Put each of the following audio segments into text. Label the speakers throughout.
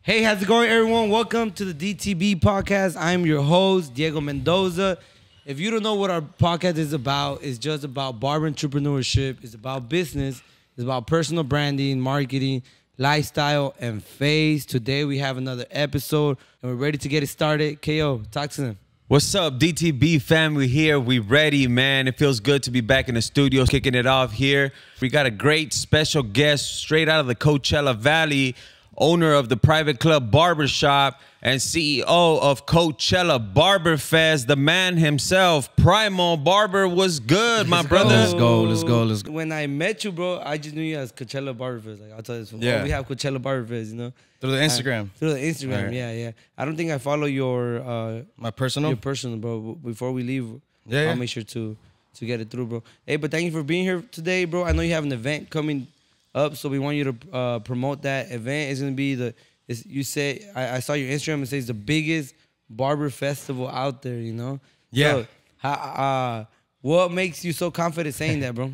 Speaker 1: Hey, how's it going, everyone? Welcome to the DTB podcast. I'm your host, Diego Mendoza. If you don't know what our podcast is about, it's just about barber entrepreneurship. It's about business. It's about personal branding, marketing, lifestyle, and face. Today, we have another episode, and we're ready to get it started. KO, talk to them.
Speaker 2: What's up, DTB family here? We ready, man. It feels good to be back in the studio, kicking it off here. We got a great special guest straight out of the Coachella Valley, owner of the private club Barbershop and CEO of Coachella Barber Fest, the man himself, Primal. Barber, was good, my brother.
Speaker 3: Let's go.
Speaker 1: When I met you, bro, I just knew you as Coachella Barber Fest. Like, I'll tell you this.
Speaker 3: Yeah.
Speaker 1: Oh, we have Coachella Barber Fest, you know?
Speaker 3: Through the Instagram.
Speaker 1: Through the Instagram,
Speaker 3: Right.
Speaker 1: yeah. I don't think I follow your...
Speaker 3: My personal?
Speaker 1: Your personal, bro. Before we leave,
Speaker 3: Yeah.
Speaker 1: I'll make sure to get it through, bro. Hey, but thank you for being here today, bro. I know you have an event coming up, so we want you to promote that event. It's gonna be you say I saw your Instagram. It says the biggest barber festival out there. You know.
Speaker 3: Yeah.
Speaker 1: So, what makes you so confident saying that, bro?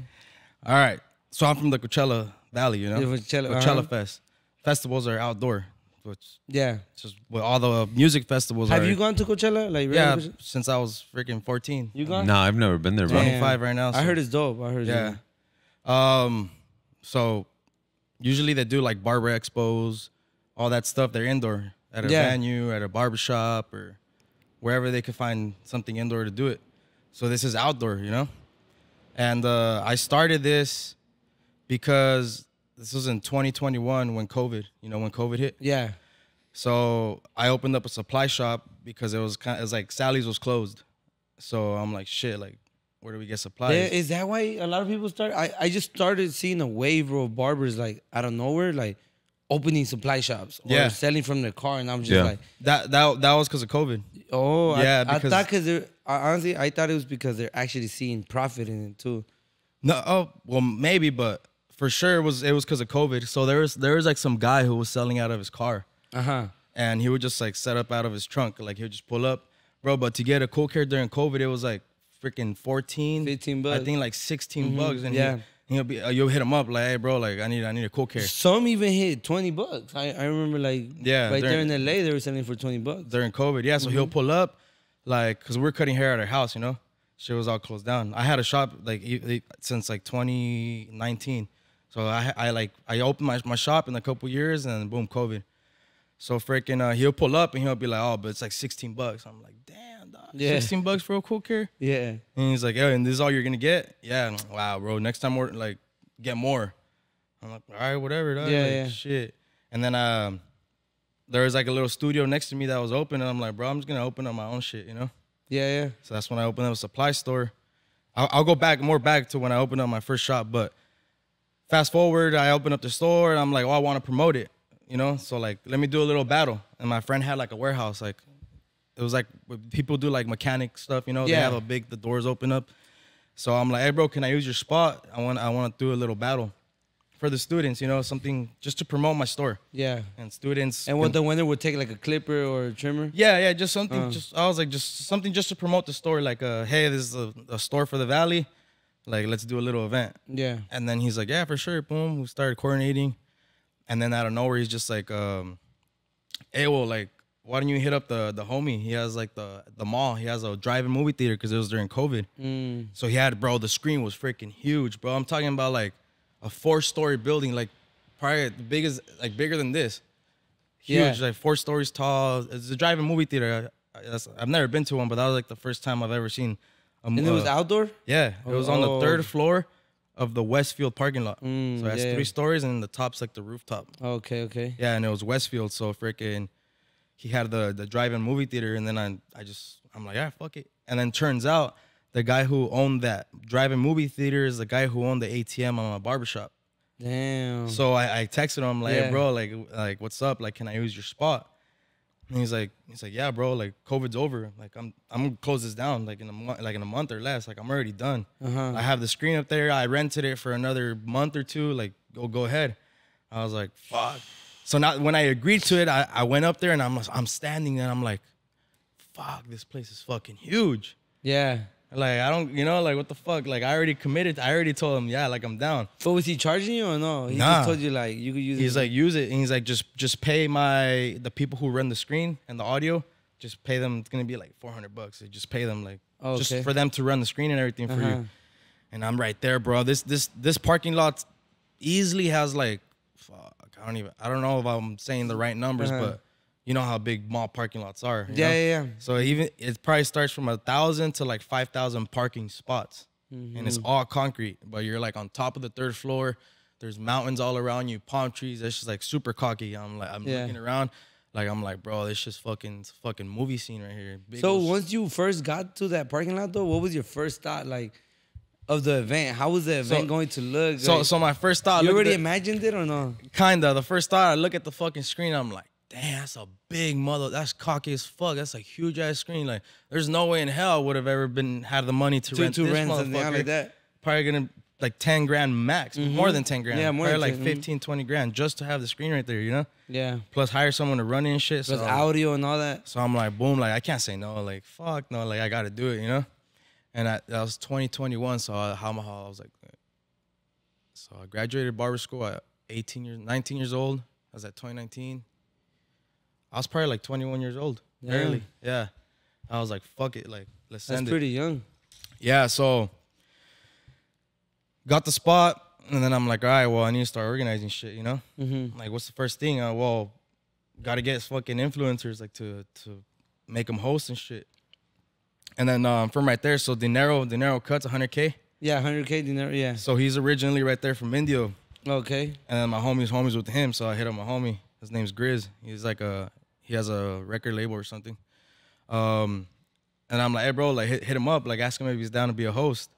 Speaker 3: All right. So I'm from the Coachella Valley, you know?
Speaker 1: Yeah, Coachella,
Speaker 3: Coachella
Speaker 1: uh-huh.
Speaker 3: Fest. Festivals are outdoor, which
Speaker 1: Yeah.
Speaker 3: just with all the music festivals
Speaker 1: Have you gone to Coachella? Like, really?
Speaker 3: Yeah, since I was freaking 14.
Speaker 1: You gone?
Speaker 2: No, I've never been there, bro.
Speaker 1: Damn.
Speaker 3: 25 right now.
Speaker 1: I heard it's dope. I heard.
Speaker 3: Yeah. So usually they do like barber expos, all that stuff. They're indoor at a venue, at a barbershop, or wherever they could find something indoor to do it. So this is outdoor, you know? And I started this because this was in 2021 when COVID hit.
Speaker 1: Yeah.
Speaker 3: So I opened up a supply shop because it was like Sally's was closed. So I'm like, shit, like, where do we get supplies?
Speaker 1: Yeah, is that why a lot of people start? I just started seeing a wave of barbers like out of nowhere, like opening supply shops or selling from their car, and I'm just like,
Speaker 3: that was because of COVID.
Speaker 1: oh,
Speaker 3: Yeah,
Speaker 1: I
Speaker 3: because-
Speaker 1: thought honestly, I thought it was because they're actually seeing profit in it too.
Speaker 3: No, oh well, maybe, but for sure it was because of COVID. So there was like some guy who was selling out of his car, and he would just like set up out of his trunk, like he would just pull up, bro. But to get a cool care during COVID, it was like freaking 14,
Speaker 1: 15 bucks.
Speaker 3: I think like 16 bucks, and you'll hit him up like, hey, bro, like I need a cool care
Speaker 1: Some even hit $20. I remember like right there in LA they were selling for $20
Speaker 3: during COVID. Yeah, so he'll pull up, like, cause we're cutting hair at our house, you know. Shit was all closed down. I had a shop like since like 2019. So I opened my shop in a couple years, and then boom, COVID. So freaking he'll pull up and he'll be like, oh, but it's like $16. I'm like, damn, dog, $16 for a cool care?
Speaker 1: Yeah.
Speaker 3: And he's like, yeah, and this is all you're gonna get? Yeah. Wow, bro. Next time we're like, get more. I'm like, all right, whatever, dog.
Speaker 1: Yeah.
Speaker 3: Shit. And then there was like a little studio next to me that was open, and I'm like, bro, I'm just gonna open up my own shit, you know?
Speaker 1: Yeah.
Speaker 3: So that's when I opened up a supply store. I'll go back to when I opened up my first shop, but fast forward, I opened up the store, and I'm like, oh, I want to promote it, you know? So like, let me do a little battle. And my friend had like a warehouse, like it was like people do like mechanic stuff, you know?
Speaker 1: Yeah.
Speaker 3: They have the doors open up. So I'm like, hey, bro, can I use your spot? I want to do a little battle for the students, you know, something just to promote my store.
Speaker 1: Yeah.
Speaker 3: And students.
Speaker 1: And what the winner would take like a clipper or a trimmer?
Speaker 3: Yeah, just something. I was like, just something just to promote the store. Like, hey, this is a store for the Valley. Like, let's do a little event.
Speaker 1: Yeah.
Speaker 3: And then he's like, yeah, for sure. Boom. We started coordinating. And then out of nowhere, he's just like, hey, well, like, why don't you hit up the homie? He has like the mall. He has a drive-in movie theater because it was during COVID. So he had, bro, the screen was freaking huge, bro. I'm talking about like a 4-story building, like probably the biggest, like bigger than this. Huge, like 4 stories tall. It's a drive-in movie theater. I've never been to one, but that was like the first time I've ever seen.
Speaker 1: And it was outdoor?
Speaker 3: Yeah, it was on the 3rd floor of the Westfield parking lot. So it has 3 stories, and the top's like the rooftop.
Speaker 1: Okay.
Speaker 3: Yeah, and it was Westfield, so freaking, he had the drive-in movie theater, and then I'm like, yeah, fuck it. And then turns out the guy who owned that drive-in movie theater is the guy who owned the ATM on my barbershop.
Speaker 1: Damn.
Speaker 3: So I texted him like, hey, bro, like what's up? Like, can I use your spot? And he's like, yeah, bro, like COVID's over. Like I'm gonna close this down like in a month or less. Like I'm already done. I have the screen up there. I rented it for another month or two. Like go ahead. I was like, fuck. So now when I agreed to it, I went up there and I'm standing there and I'm like, fuck, this place is fucking huge.
Speaker 1: Yeah.
Speaker 3: Like, I don't, like, what the fuck? Like, I already committed. I already told him, yeah, like, I'm down.
Speaker 1: But was he charging you or no? He
Speaker 3: Nah.
Speaker 1: just told you, like, you could use it.
Speaker 3: He's like, use it. And he's like, just pay the people who run the screen and the audio. Just pay them. It's going to be like $400. So just pay them, like, just for them to run the screen and everything for you. And I'm right there, bro. This parking lot easily has, like, fuck, I don't know if I'm saying the right numbers, but you know how big mall parking lots are. You know?
Speaker 1: Yeah.
Speaker 3: So it probably starts from 1,000 to like 5,000 parking spots, and it's all concrete. But you're like on top of the 3rd floor. There's mountains all around you, palm trees. It's just like super cocky. I'm looking around, like I'm like, bro, it's just fucking movie scene right here.
Speaker 1: So once you first got to that parking lot though, what was your first thought like of the event? How was the event going to look?
Speaker 3: So my first thought.
Speaker 1: You already imagined it or no?
Speaker 3: Kinda. The first thought, I look at the fucking screen. I'm like, damn, that's a big mother. That's cocky as fuck. That's a huge ass screen. Like, there's no way in hell I would have ever had the money to rent this
Speaker 1: something like that.
Speaker 3: Probably gonna like 10 grand max, more than 10 grand.
Speaker 1: Yeah, more
Speaker 3: probably
Speaker 1: than
Speaker 3: like 15, 20 grand just to have the screen right there. You know?
Speaker 1: Yeah.
Speaker 3: Plus hire someone to run it and shit.
Speaker 1: Plus audio and all that.
Speaker 3: So I'm like, boom, like I can't say no. Like fuck no. Like I gotta do it. You know? And that was 2021. So I was like, so I graduated barber school at 19 years old. I was at 2019. I was probably like 21 years old. Barely. Yeah. I was like, fuck it. Like, let's send it.
Speaker 1: That's pretty young.
Speaker 3: Yeah. So got the spot. And then I'm like, all right, well, I need to start organizing shit, you know? Like, what's the first thing? Well, got to get fucking influencers, like, to make them host and shit. And then from right there, so Dinero cuts 100K.
Speaker 1: Yeah, 100K Dinero, yeah.
Speaker 3: So he's originally right there from Indio.
Speaker 1: Okay.
Speaker 3: And then my homies with him, so I hit up my homie. His name's Grizz. He's like he has a record label or something. And I'm like, hey, bro, like, hit him up. Like, ask him if he's down to be a host.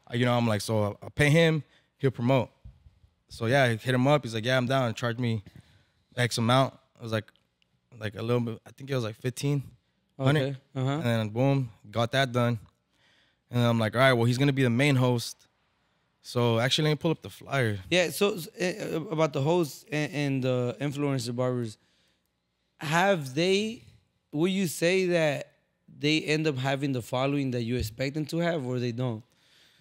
Speaker 3: I'm like, so I'll pay him. He'll promote. So, yeah, I hit him up. He's like, yeah, I'm down. And charge me X amount. It was like a little bit. I think it was like 1,500.
Speaker 1: Okay.
Speaker 3: And then, boom, got that done. And then I'm like, all right, well, he's going to be the main host. So, actually, let me pull up the flyer.
Speaker 1: Yeah, so about the hosts and the influencer barbers, will you say that they end up having the following that you expect them to have, or they don't?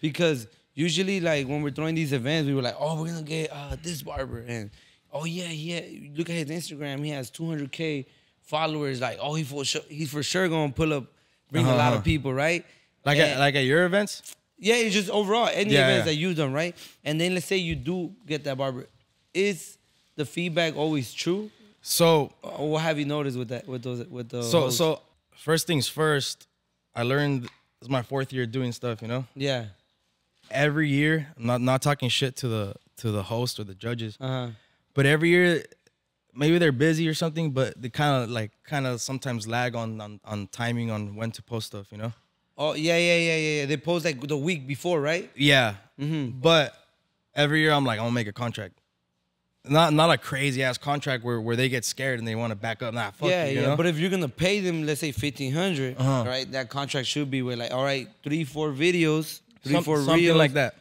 Speaker 1: Because usually, like, when we're throwing these events, we were like, oh, we're going to get this barber. And, oh, yeah, look at his Instagram. He has 200K followers. Like, oh, he's for sure going to bring a lot of people, right?
Speaker 3: Like at your events?
Speaker 1: Yeah, it's just overall, any events that you've done, right? And then let's say you do get that barber. Is the feedback always true?
Speaker 3: So,
Speaker 1: what have you noticed with that? With the
Speaker 3: so first things first, I learned, it's my 4th year doing stuff, you know?
Speaker 1: Yeah.
Speaker 3: Every year, I'm not talking shit to the host or the judges, but every year, maybe they're busy or something, but they kind of sometimes lag on timing on when to post stuff, you know?
Speaker 1: Oh, yeah. They post like the week before, right?
Speaker 3: Yeah. But every year I'm like, I'm gonna make a contract. Not a crazy ass contract where they get scared and they want to back up. Nah, fuck you know?
Speaker 1: But if you're gonna pay them, let's say 1,500, right? That contract should be with like, all right, 3-4 videos, 3-4 reels,
Speaker 3: something like that.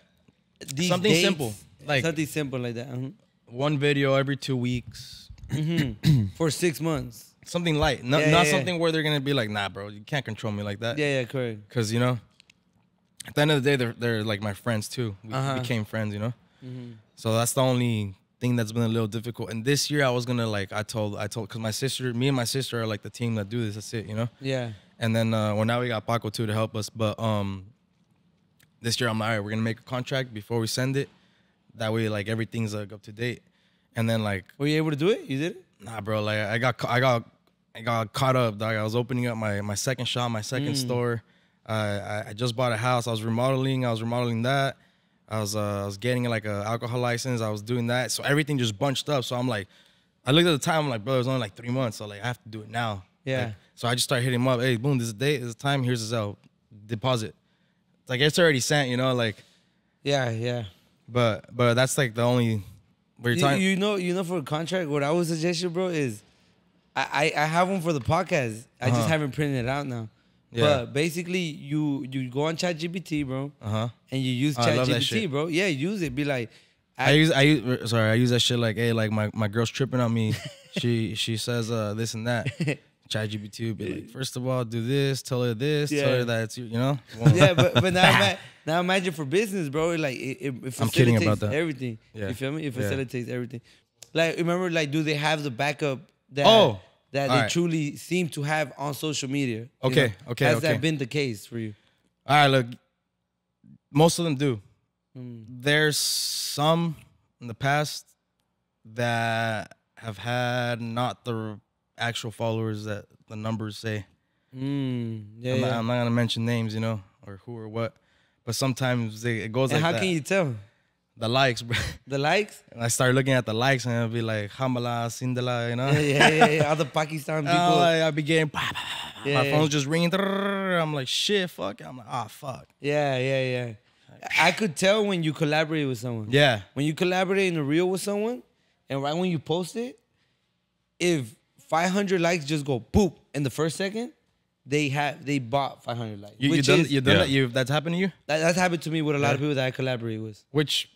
Speaker 3: Something
Speaker 1: dates,
Speaker 3: simple, like
Speaker 1: something simple like that.
Speaker 3: One video every 2 weeks
Speaker 1: for 6 months.
Speaker 3: Something light, not something where they're gonna be like, nah, bro, you can't control me like that.
Speaker 1: Yeah, correct.
Speaker 3: Because at the end of the day, they're like my friends too. We became friends, you know. So that's the only thing that's been a little difficult. And this year I was gonna I told because me and my sister are like the team that do this. That's it, you know.
Speaker 1: Yeah.
Speaker 3: And then now we got Paco too to help us. But this year I'm like, all right, we're gonna make a contract before we send it. That way, like, everything's like up to date. And then like,
Speaker 1: were you able to do it? You did it?
Speaker 3: Nah, bro. Like I got caught up, dog. I was opening up my second shop, my second store. I just bought a house. I was remodeling that. I was getting like a alcohol license. I was doing that. So everything just bunched up. So I'm like, I looked at the time. I'm like, bro, it's only like 3 months. So like, I have to do it now.
Speaker 1: Yeah.
Speaker 3: Like, so I just started hitting him up. Hey, boom, this is the date. This is the time. Here's the Zelle. Deposit. It's like, it's already sent, you know, like.
Speaker 1: Yeah.
Speaker 3: But that's like the only.
Speaker 1: You know, for a contract, what I would suggest you, bro, is I have one for the podcast. I just haven't printed it out now. Yeah. But basically, you go on ChatGPT, bro, and you use ChatGPT, bro. Yeah, use it. Be like,
Speaker 3: I use that shit like, hey, like my girl's tripping on me. she says this and that. ChatGPT would be like, first of all, do this, tell her this, tell her that it's you know.
Speaker 1: Yeah, but now imagine for business, bro. Like it facilitates
Speaker 3: I'm kidding about that.
Speaker 1: everything.
Speaker 3: Yeah.
Speaker 1: You feel me? It facilitates everything. Like remember, like do they have the backup that that they truly seem to have on social media?
Speaker 3: Okay, okay.
Speaker 1: Has that been the case for you?
Speaker 3: All right, look, most of them do. There's some in the past that have had not the actual followers that the numbers say.
Speaker 1: I'm
Speaker 3: not gonna mention names, you know, or who or what, but sometimes it goes like that.
Speaker 1: And how can you tell?
Speaker 3: The likes, bro.
Speaker 1: The likes?
Speaker 3: And I start looking at the likes and I'll be like, Hamala, Sindala, you know?
Speaker 1: Yeah. All the Pakistan people.
Speaker 3: I'll be getting, my phone's just ringing. I'm like, shit, fuck. I'm like, fuck.
Speaker 1: Yeah. I could tell when you collaborate with someone.
Speaker 3: Yeah.
Speaker 1: When you collaborate in the real with someone, and right when you post it, if 500 likes just go boop in the first second, they bought 500 likes.
Speaker 3: You done that? That's happened to you?
Speaker 1: That's happened to me with a lot of people that I collaborate with.
Speaker 3: Which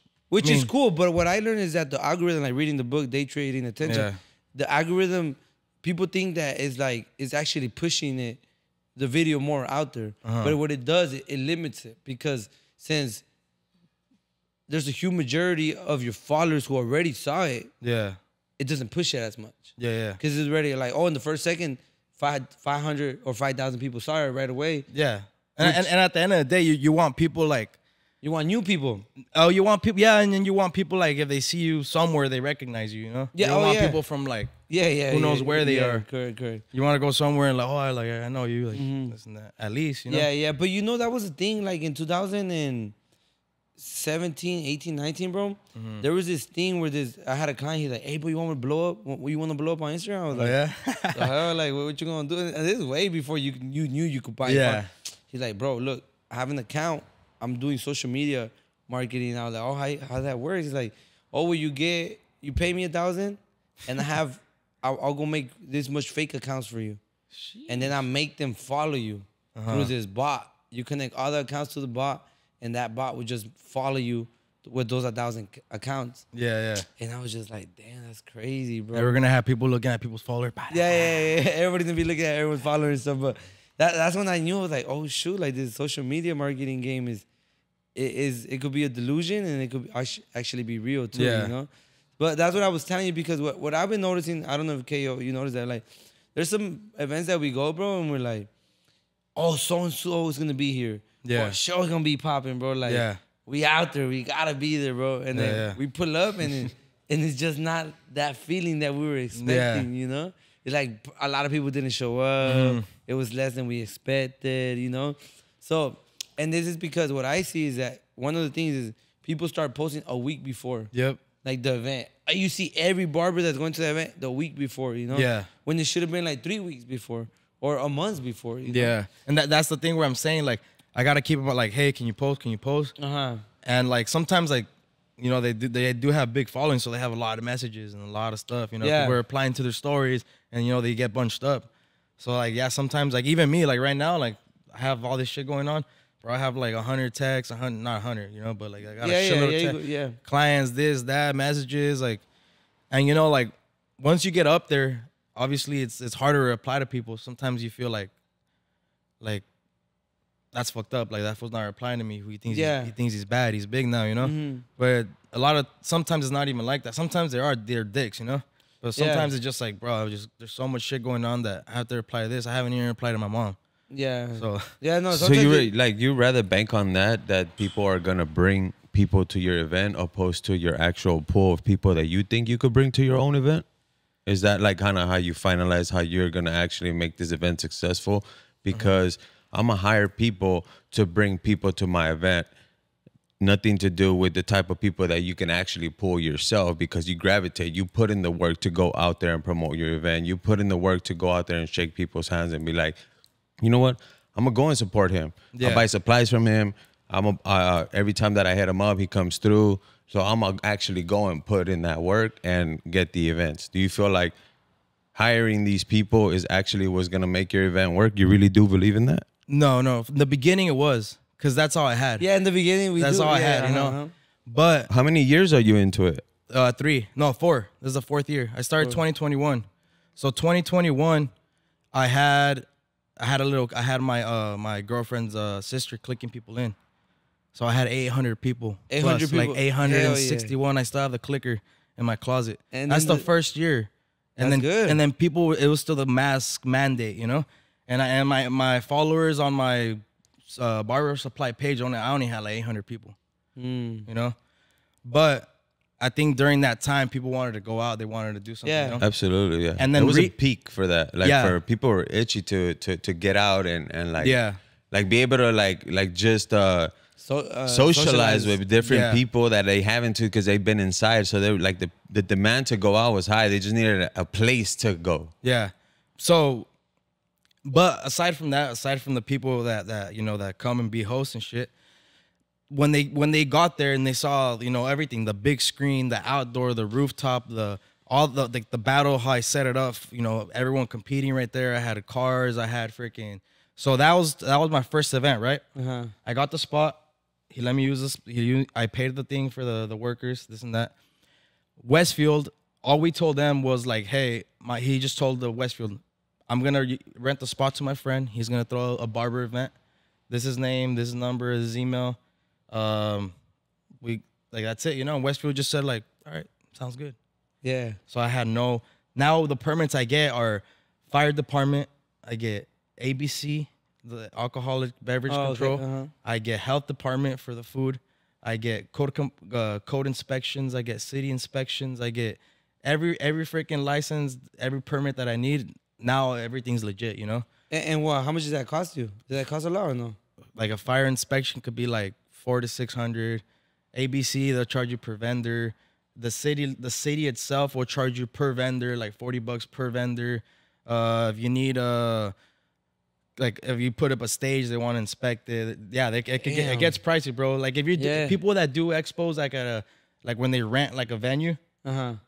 Speaker 1: is cool, but what I learned is that the algorithm, like reading the book, Day Trading Attention, the algorithm, people think that is actually pushing the video more out there. But what it does, it limits it, because since there's a huge majority of your followers who already saw it, it doesn't push it as much. Yeah. Because it's already like, in the first second, 500 or 5,000 people saw it right away.
Speaker 3: Yeah. And at the end of the day, you want people like,
Speaker 1: you want new people.
Speaker 3: Oh, you want people, and then you want people like, if they see you somewhere, they recognize you, you know?
Speaker 1: Yeah,
Speaker 3: you don't want people from like, who knows where they are.
Speaker 1: Correct.
Speaker 3: You want to go somewhere and like, I know you, like this and that. At least, you know?
Speaker 1: Yeah, but you know, that was a thing, like in 2017, 18, 19, bro. There was this thing where I had a client, he's like, hey, bro, you want me to blow up? You want to blow up on Instagram? I was like, the hell? Like, what you gonna do? And this is way before you knew you could buy it. He's like, bro, look, I have an account. I'm doing social media marketing. I was like, how that works? He's like, what you pay me $1,000 and I'll go make this much fake accounts for you. Jeez. And then I make them follow you through this bot. You connect all the accounts to the bot, and that bot would just follow you with those 1,000 accounts. Yeah. And I was just like, damn, that's crazy, bro.
Speaker 3: We're gonna have people looking at people's followers.
Speaker 1: Yeah. Everybody's gonna be looking at everyone's followers and stuff. But that's when I knew, I was like, oh shoot, like this social media marketing game it could be a delusion, and it could actually be real too, you know? But that's what I was telling you, because what I've been noticing, I don't know if KO, you noticed that, like, there's some events that we go, bro, and we're like, oh, so-and-so is gonna be here. Yeah. Or show's gonna be popping, bro. Like, we out there, we gotta be there, bro. And then we pull up, and it's just not that feeling that we were expecting, you know? It's like a lot of people didn't show up. It was less than we expected, you know? So, and this is because what I see is that one of the things is people start posting a week before. Yep. Like the event. You see every barber that's going to the event the week before, you know? Yeah. When it should have been like 3 weeks before or a month before, you know? Yeah.
Speaker 3: And that's the thing where I'm saying, like, I got to keep them like, hey, can you post? Can you post? And like sometimes, like, you know, they do have big followings, so they have a lot of messages and a lot of stuff, you know? Yeah. We're replying to their stories, and, you know, they get bunched up. So, like, sometimes, like, even me, like, right now, like, I have all this shit going on. Bro, I have like 100 texts, not 100, you know, but like I got a shitload of texts. Clients, this, that, messages, like, and you know, like once you get up there, obviously it's harder to reply to people. Sometimes you feel like that's fucked up. Like that fool's not replying to me. He thinks he's bad. He's big now, you know. But sometimes it's not even like that. Sometimes they're dicks, you know. But sometimes it's just like, bro, there's so much shit going on that I have to reply to this. I haven't even replied to my mom. Yeah. So
Speaker 2: you rather bank on that people are gonna bring people to your event opposed to your actual pool of people that you think you could bring to your own event? Is that like kind of how you finalize how you're gonna actually make this event successful? Because I'm gonna hire people to bring people to my event. Nothing to do with the type of people that you can actually pull yourself, because you gravitate. You put in the work to go out there and promote your event. You put in the work to go out there and shake people's hands and be like, you know what? I'm gonna go and support him. I buy supplies from him. Every time that I hit him up, he comes through. So I'm gonna actually go and put in that work and get the events. Do you feel like hiring these people is actually what's gonna make your event work? You really do believe in that?
Speaker 3: No. From the beginning, it was, because that's all I had.
Speaker 1: Yeah, in the beginning, that's all I had, you know.
Speaker 3: But
Speaker 2: how many years are you into it?
Speaker 3: 4. This is the 4th year. I started 2021. So 2021. I had my girlfriend's sister clicking people in. So I had 800 people.
Speaker 1: 800
Speaker 3: plus,
Speaker 1: people.
Speaker 3: Like 861. I still have the clicker in my closet.
Speaker 1: And
Speaker 3: that's
Speaker 1: then
Speaker 3: the first year. And
Speaker 1: That's
Speaker 3: then
Speaker 1: good.
Speaker 3: And then people, it was still the mask mandate, you know? And my followers on my barber supply page, I only had like 800 people, you know? But I think during that time, people wanted to go out. They wanted to do something.
Speaker 1: Yeah.
Speaker 3: You know?
Speaker 2: Absolutely, yeah.
Speaker 3: And then
Speaker 2: it was a peak for that. Like for people who were itchy to get out and like like be able to like just socialize with different people that they haven't to because they've been inside. So they were like the demand to go out was high. They just needed a place to go.
Speaker 3: Yeah. So, but aside from that, aside from the people that you know that come and be hosts and shit, when they got there and they saw, you know, everything, the big screen, the outdoor, the rooftop, the battle, how I set it up, you know, everyone competing right there. I had cars, I had freaking. So that was my first event, right? I got the spot. He let me use this. I paid the thing for the workers, this and that. Westfield, all we told them was like, hey, he just told the Westfield, I'm gonna rent the spot to my friend. He's gonna throw a barber event. This is his name, this is his number, this is his email. That's it, you know. Westfield just said like, all right, sounds good.
Speaker 1: Yeah.
Speaker 3: So I had now the permits I get are fire department. I get ABC, the alcoholic beverage control.
Speaker 1: Okay.
Speaker 3: I get health department for the food. I get code inspections. I get city inspections. I get every freaking license, every permit that I need. Now everything's legit, you know.
Speaker 1: And what? How much does that cost you? Does that cost a lot or no?
Speaker 3: Like a fire inspection could be like $400 to $600. ABC, they'll charge you per vendor. The city itself will charge you per vendor, like $40 per vendor. If you need like if you put up a stage, they want to inspect it. Yeah, it gets pricey, bro. Like if you people that do expos, like when they rent like a venue, you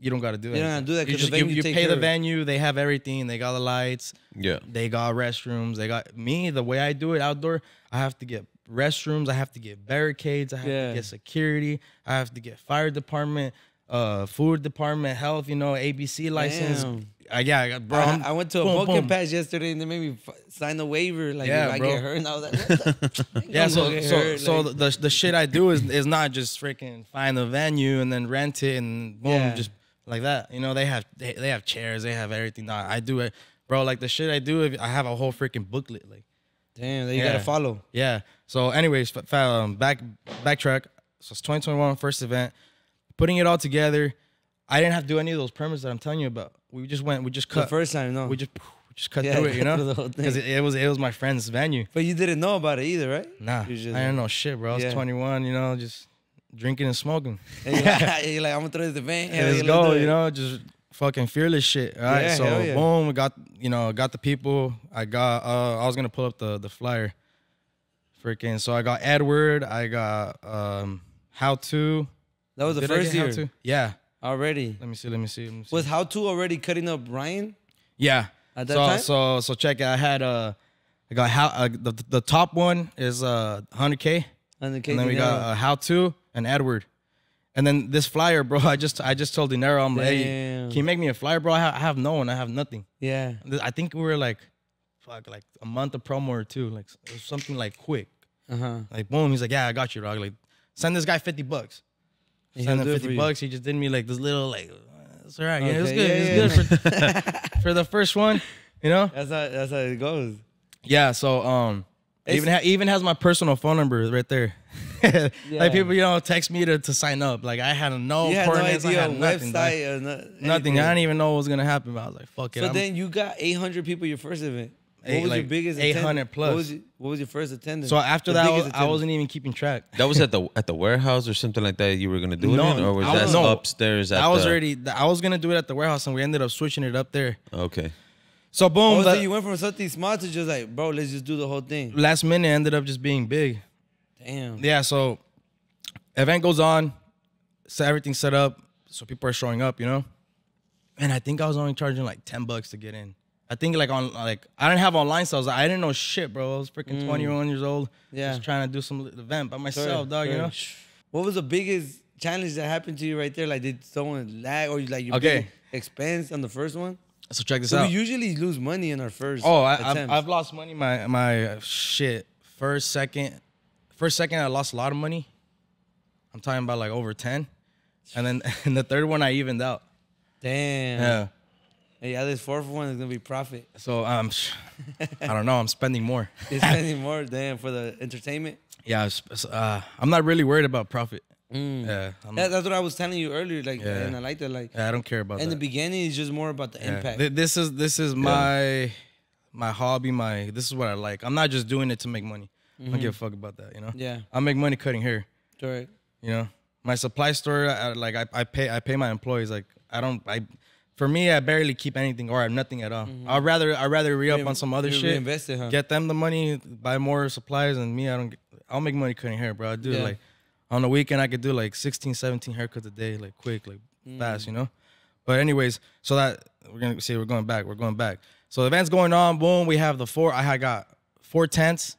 Speaker 3: don't got to do it.
Speaker 1: You don't got to do that because
Speaker 3: you pay the venue. They have everything. They got the lights.
Speaker 2: Yeah.
Speaker 3: They got restrooms. They got me. The way I do it outdoor, I have to get restrooms. I have to get barricades. I have to get security. I have to get fire department, food department, health. You know, ABC license. Bro.
Speaker 1: I went to a pumpkin patch yesterday and they made me sign the waiver. Like, if I get hurt, and I was like, what the?
Speaker 3: The shit I do is not just freaking find the venue and then rent it and boom, just like that. You know, they have chairs, they have everything. Nah, I do it, bro. Like the shit I do, I have a whole freaking booklet. Like,
Speaker 1: damn, that you gotta follow.
Speaker 3: Yeah. So, anyways, backtrack. So it's 2021 first event, putting it all together. I didn't have to do any of those permits that I'm telling you about. We just cut.
Speaker 1: The first time, no.
Speaker 3: We just cut through it, you know? Because it was my friend's venue.
Speaker 1: But you didn't know about it either, right?
Speaker 3: Nah, I didn't know shit, bro. I was 21, you know, just drinking and smoking.
Speaker 1: And you're like, I'm going to throw this event.
Speaker 3: Let's go, you know, just fucking fearless shit. All right, so boom, we got the people. I was going to pull up the flyer. Freaking, so I got Edward. I got How To.
Speaker 1: That was the first year?
Speaker 3: How-To? Yeah.
Speaker 1: Already.
Speaker 3: Let me see.
Speaker 1: Was How To already cutting up Ryan?
Speaker 3: Yeah.
Speaker 1: At that time?
Speaker 3: So check it. I had I got the top one is 100K. 100K. And then we got How To and Edward. And then this flyer, bro, I just told Dinero, I'm like, hey, can you make me a flyer, bro? I have no one. I have nothing.
Speaker 1: Yeah.
Speaker 3: I think we were like a month of promo or two, like it was something like quick. Like boom, he's like, yeah, I got you, dog. Like send this guy $50. Send him $50. He just did me like this little like, it's all right. Yeah, it was good. It was good for the first one, you know.
Speaker 1: That's how it goes.
Speaker 3: Yeah. So even has my personal phone number right there. Like people, you know, text me to sign up. Like I had no coordinates. I had nothing. Nothing. I didn't even know what was gonna happen. But I was like, fuck it.
Speaker 1: So then you got 800 people your first event. What was your biggest
Speaker 3: 800 plus.
Speaker 1: What was your first attendance?
Speaker 3: So after that, I wasn't even keeping track.
Speaker 2: That was at the warehouse or something like that. You were gonna do it in, or was that upstairs?
Speaker 3: I was gonna do it at the warehouse, and we ended up switching it up there.
Speaker 2: Okay.
Speaker 3: So boom.
Speaker 1: So you went from something small to just like, bro, let's just do the whole thing.
Speaker 3: Last minute ended up just being big.
Speaker 1: Damn.
Speaker 3: Yeah. So event goes on, so everything's set up, so people are showing up, you know. And I think I was only charging like $10 to get in. I think I didn't have online sales. I didn't know shit, bro. I was freaking 21 years old. Yeah. Just trying to do some event by myself, dog, you know?
Speaker 1: What was the biggest challenge that happened to you right there? Like, did someone lag or like your big expense on the first one?
Speaker 3: So check this
Speaker 1: So
Speaker 3: out.
Speaker 1: we usually lose money in our first.
Speaker 3: Oh,
Speaker 1: attempts.
Speaker 3: I've lost money. My shit. First, second, I lost a lot of money. I'm talking about like over 10, and then in the third one I evened out.
Speaker 1: Damn.
Speaker 3: Yeah.
Speaker 1: Yeah, this fourth one is gonna be profit.
Speaker 3: So I don't know. I'm spending more.
Speaker 1: You're spending more, damn, for the entertainment.
Speaker 3: Yeah. I'm not really worried about profit. Yeah.
Speaker 1: That's what I was telling you earlier. Like,
Speaker 3: Yeah.
Speaker 1: and I like that. Like,
Speaker 3: Yeah, I don't care about
Speaker 1: in
Speaker 3: that.
Speaker 1: the beginning, it's just more about the
Speaker 3: Yeah.
Speaker 1: impact.
Speaker 3: This is my hobby. This is what I like. I'm not just doing it to make money. I don't give a fuck about that. You know.
Speaker 1: Yeah.
Speaker 3: I make money cutting hair.
Speaker 1: Correct.
Speaker 3: You know, my supply store, I pay my employees. Like for me, I barely keep anything or I have nothing at all. I'd rather re-up on some other
Speaker 1: You
Speaker 3: shit,
Speaker 1: reinvest it, huh?
Speaker 3: get them the money, buy more supplies, and me, I'll make money cutting hair, bro. I do
Speaker 1: Yeah.
Speaker 3: like on the weekend, I could do like 16, 17 haircuts a day, like quick, like fast, you know. But anyways, so that we're going back. So the event's going on. Boom, we have I got 4 tents.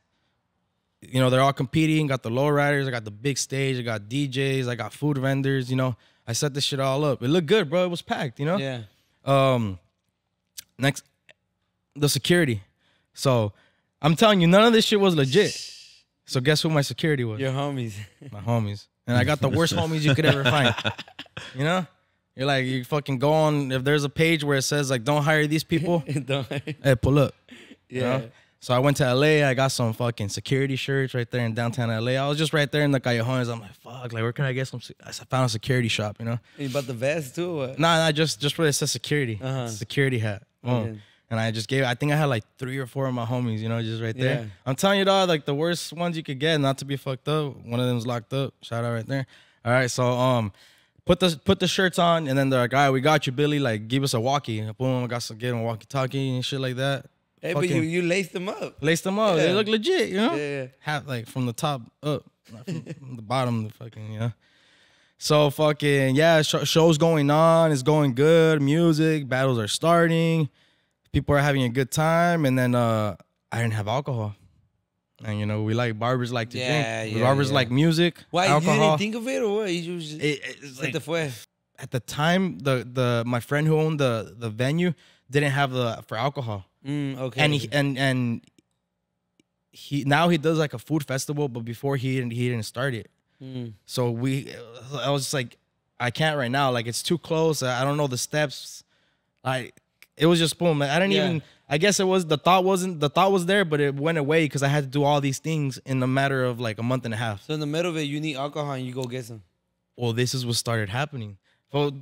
Speaker 3: You know, they're all competing. Got the lowriders. I got the big stage. I got DJs. I got food vendors. You know, I set this shit all up. It looked good, bro. It was packed. You know.
Speaker 1: Yeah.
Speaker 3: Next, the security. So I'm telling you, none of this shit was legit. So guess who my security was?
Speaker 1: Your homies.
Speaker 3: My homies. And I got the worst homies you could ever find. You know. You're like, you fucking go on. If there's a page where it says like, don't hire these people, hey, pull up.
Speaker 1: Yeah.
Speaker 3: You know? So I went to LA. I got some fucking security shirts right there in downtown LA. I was just right there in the callejones. I'm like, fuck, like where can I get some? I found a security shop, you know.
Speaker 1: You bought the vest too? Or what?
Speaker 3: Nah, just where it says security, security hat.
Speaker 1: Okay.
Speaker 3: And I just I think I had like 3 or 4 of my homies, you know, just right there.
Speaker 1: Yeah.
Speaker 3: I'm telling you, dog, like the worst ones you could get, not to be fucked up. One of them's locked up. Shout out right there. All right, so put the shirts on, and then they're like, all right, we got you, Billy. Like, give us a walkie. Boom, I got some get a walkie-talkie and shit like that.
Speaker 1: Hey, but you laced them up.
Speaker 3: Laced them up.
Speaker 1: Yeah.
Speaker 3: They look legit, you know?
Speaker 1: Yeah.
Speaker 3: Half like from the top up, not from the bottom, the fucking, you know? So fucking, yeah, show's going on. It's going good. Music, battles are starting. People are having a good time. And then I didn't have alcohol. And, you know, barbers like to drink. Barbers like music,
Speaker 1: Why,
Speaker 3: alcohol.
Speaker 1: you didn't think of it or what? You just
Speaker 3: It's like,
Speaker 1: fue.
Speaker 3: at the time, my friend who owned the venue didn't have for alcohol.
Speaker 1: Okay.
Speaker 3: And he now he does like a food festival, but before he didn't start it. So I was just like, I can't right now. Like it's too close. I don't know the steps. Like it was just boom. I didn't even. I guess it was the thought was there, but it went away because I had to do all these things in a matter of like a month and a half.
Speaker 1: So in the middle of it, you need alcohol and you go get some.
Speaker 3: Well, this is what started happening. Well,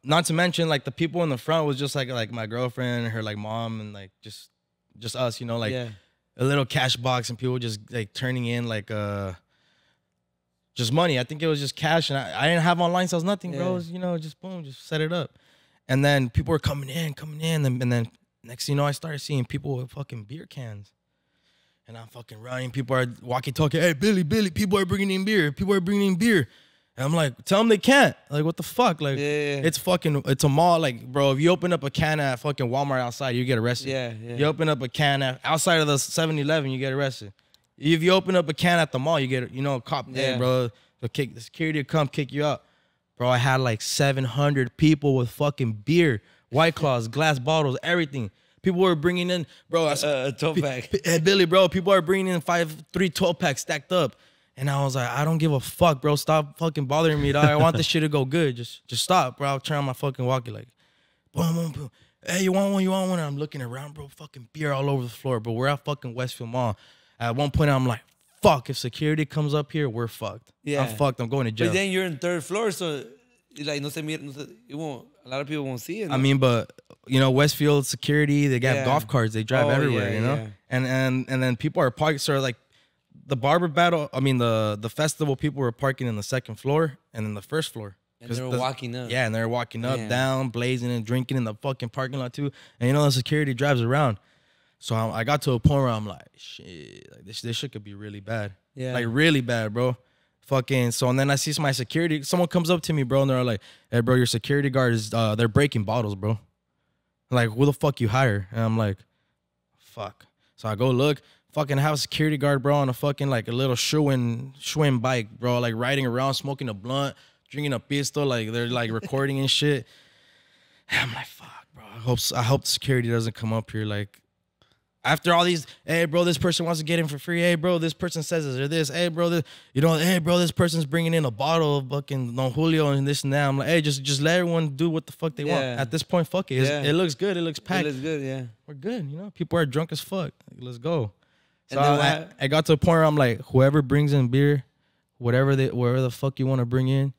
Speaker 3: not to mention like the people in the front was just like my girlfriend and her like mom and like just us, you know, like a little cash box and people just like turning in like just money. I think it was just cash and I didn't have online sales, nothing, bro. It was, you know, just boom, just set it up. And then people were coming in, and then next thing you know, I started seeing people with fucking beer cans. And I'm fucking running. People are walkie-talkie. Hey, Billy, people are bringing in beer. And I'm like, tell them they can't. Like, what the fuck? Like, it's a mall. Like, bro, if you open up a can at fucking Walmart outside, you get arrested.
Speaker 1: Yeah.
Speaker 3: You open up a can outside of the 7-Eleven, you get arrested. If you open up a can at the mall, you get, you know, a cop. Hey, bro, the security will come kick you out. Bro, I had like 700 people with fucking beer, White Claws, glass bottles, everything. People were bringing in, bro.
Speaker 1: A 12-pack.
Speaker 3: Hey, Billy, bro, people are bringing in 3 12-packs stacked up. And I was like, I don't give a fuck, bro. Stop fucking bothering me, dog. I want this shit to go good. Just stop, bro. I'll turn on my fucking walkie like, boom, boom, boom. Hey, you want one? And I'm looking around, bro. Fucking beer all over the floor, bro. We're at fucking Westfield Mall. At one point, I'm like, fuck, if security comes up here, we're fucked.
Speaker 1: Yeah.
Speaker 3: I'm fucked. I'm going to jail.
Speaker 1: But then you're in 3rd floor, so like it won't. A lot of people won't see it.
Speaker 3: I mean, but you know, Westfield security, they got golf carts, they drive everywhere, you know?
Speaker 1: Yeah.
Speaker 3: And then people are parking, sort of like the barber battle, I mean the festival, people were parking in the 2nd floor and then the 1st floor.
Speaker 1: And they were walking up.
Speaker 3: Yeah, and they're walking up, down, blazing and drinking in the fucking parking lot too. And you know, the security drives around. So I got to a point where I'm like, shit, like this shit could be really bad.
Speaker 1: Yeah.
Speaker 3: Like really bad, bro. Fucking, so and then I see my security, someone comes up to me, bro, and they're like, hey, bro, your security guard is, they're breaking bottles, bro. Like, who the fuck you hire? And I'm like, fuck. So I go look, fucking have a security guard, bro, on a fucking, like, a little Schwinn bike, bro, like, riding around, smoking a blunt, drinking a pistol, like, they're, like, recording and shit. And I'm like, fuck, bro, I hope security doesn't come up here. Like, after all these, hey, bro, this person wants to get in for free. Hey, bro, this person says this or this. Hey, bro, hey, bro, this person's bringing in a bottle of fucking Don Julio and this and that. I'm like, hey, just let everyone do what the fuck they want. At this point, fuck it. It looks good. It looks packed.
Speaker 1: It looks good, yeah.
Speaker 3: We're good, you know? People are drunk as fuck. Like, let's go. So
Speaker 1: And
Speaker 3: I got to a point where I'm like, whoever brings in beer, wherever the fuck you want to bring in,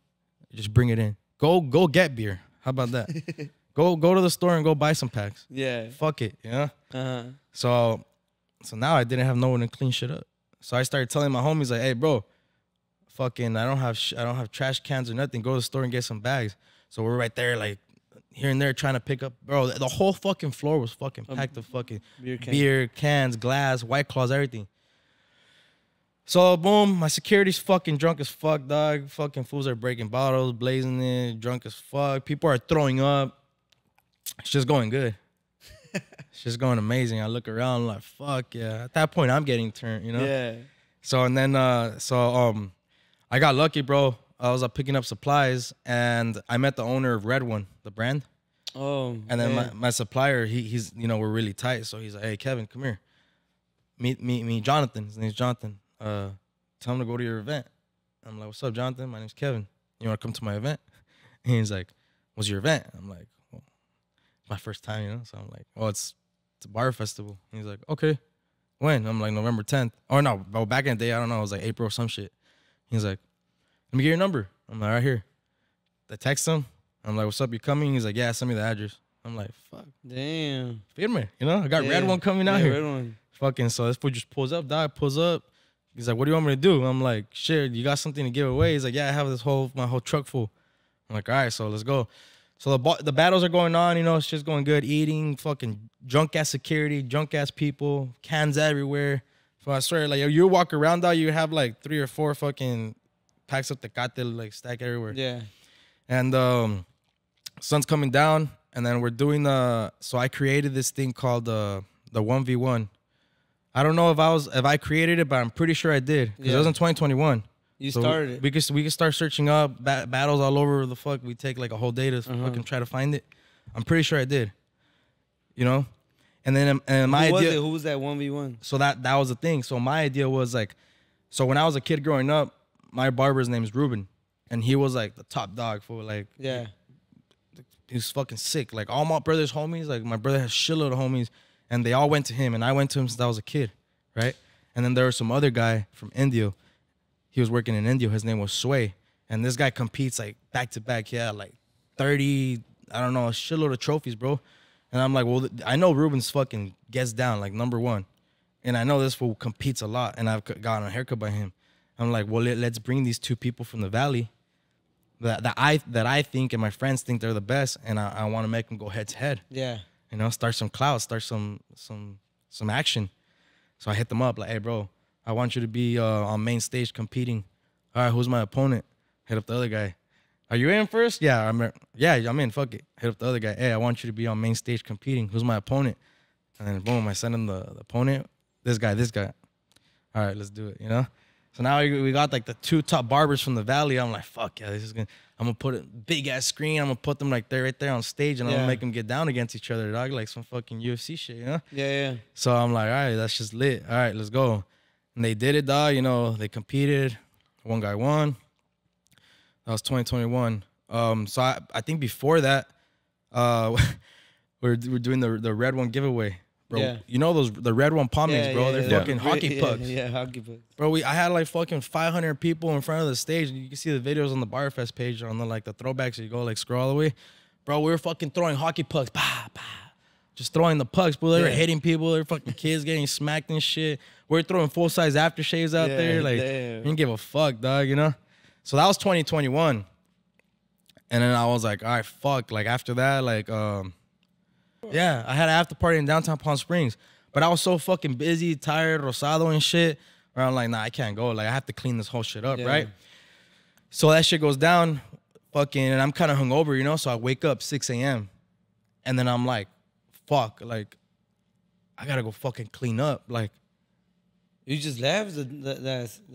Speaker 3: just bring it in. Go get beer. How about that? Go to the store and go buy some packs.
Speaker 1: Yeah.
Speaker 3: Fuck it, you know?
Speaker 1: Uh-huh.
Speaker 3: So now I didn't have no one to clean shit up. So I started telling my homies like, hey, bro, fucking I don't have trash cans or nothing. Go to the store and get some bags. So we're right there like here and there trying to pick up. Bro, the whole fucking floor was fucking packed with fucking beer cans, glass, White Claws, everything. So boom, my security's fucking drunk as fuck, dog. Fucking fools are breaking bottles, blazing it, drunk as fuck. People are throwing up. It's just going good. It's just going amazing. I look around like, fuck yeah. At that point, I'm getting turned, you know?
Speaker 1: Yeah.
Speaker 3: So, and then, I got lucky, bro. I was picking up supplies, and I met the owner of Red One, the brand.
Speaker 1: Oh,
Speaker 3: and then my supplier, he's, you know, we're really tight. So he's like, hey, Kevin, come here. Meet me, Jonathan. His name's Jonathan. Tell him to go to your event. I'm like, what's up, Jonathan? My name's Kevin. You want to come to my event? And he's like, what's your event? I'm like, well, it's my first time, you know? So I'm like, oh, it's a bar festival. And he's like, okay. When? I'm like, November 10th. Oh, no, but back in the day, I don't know. It was like April or some shit. He's like, let me get your number. I'm like, right here. I text him. I'm like, what's up? You coming? He's like, yeah, send me the address. I'm like, fuck.
Speaker 1: Damn.
Speaker 3: Firme. You know, I got Red One coming out here.
Speaker 1: Red One.
Speaker 3: Fucking, so this fool just pulls up, dog, pulls up. He's like, what do you want me to do? I'm like, shit, you got something to give away? He's like, yeah, I have my whole truck full. I'm like, all right, so let's go. So the battles are going on, you know, it's just going good. Eating, fucking drunk-ass security, drunk-ass people, cans everywhere. So I swear, like, you walk around, dog, you have like 3 or 4 fucking packs of Tecate, like, stacked everywhere.
Speaker 1: Yeah.
Speaker 3: And sun's coming down, and then we're doing so I created this thing called the 1v1. I don't know if I created it, but I'm pretty sure I did, because it was in 2021.
Speaker 1: You started it.
Speaker 3: We could start searching up battles all over the fuck. We take like a whole day to fucking try to find it. I'm pretty sure I did. You know? And then my idea.
Speaker 1: Who was that 1v1?
Speaker 3: So that was the thing. So my idea was like, so when I was a kid growing up, my barber's name is Ruben. And he was like the top dog for like.
Speaker 1: Yeah.
Speaker 3: He was fucking sick. Like all my brother's homies, like my brother has shitload of homies, and they all went to him. And I went to him since I was a kid. Right? And then there was some other guy from India. He was working in India. His name was Sway. And this guy competes like back to back. He had like 30, I don't know, a shitload of trophies, bro. And I'm like, well, I know Ruben's fucking gets down, like #1. And I know this fool competes a lot. And I've gotten a haircut by him. I'm like, well, let's bring these 2 people from the valley that I think and my friends think they're the best. And I want to make them go head to head.
Speaker 1: Yeah.
Speaker 3: You know, start some clout, start some action. So I hit them up like, hey, bro, I want you to be on main stage competing. All right, who's my opponent? Hit up the other guy. Are you in first? Yeah, I'm in. Fuck it. Hit up the other guy. Hey, I want you to be on main stage competing. Who's my opponent? And then boom, I send him the opponent. This guy. All right, let's do it, you know? So now we got like the 2 top barbers from the valley. I'm like, fuck yeah, I'm gonna put a big ass screen. I'm gonna put them like right there on stage, and I'm gonna make them get down against each other, dog, like some fucking UFC shit, you know?
Speaker 1: Yeah.
Speaker 3: So I'm like, all right, that's just lit. All right, let's go. And they did it, dog. You know, they competed. One guy won. That was 2021. So I think before that, we're doing the Red One giveaway, bro. Yeah. You know the Red One pomades, bro. They're fucking hockey pucks.
Speaker 1: Yeah, hockey pucks.
Speaker 3: Bro, I had like fucking 500 people in front of the stage. You can see the videos on the BarFest page on the throwbacks. So you go like scroll all the way, bro. We were fucking throwing hockey pucks, just throwing the pucks. Bro, they were hitting people. They're fucking kids getting smacked and shit. We're throwing full-size aftershaves out there. Like, you didn't give a fuck, dog, you know? So that was 2021. And then I was like, all right, fuck. Like, after that, like, yeah, I had an after party in downtown Palm Springs. But I was so fucking busy, tired, rosado and shit, where I'm like, nah, I can't go. Like, I have to clean this whole shit up, right? So that shit goes down, fucking, and I'm kind of hungover, you know? So I wake up 6 a.m. And then I'm like, fuck, like, I gotta go fucking clean up. Like,
Speaker 1: you just left?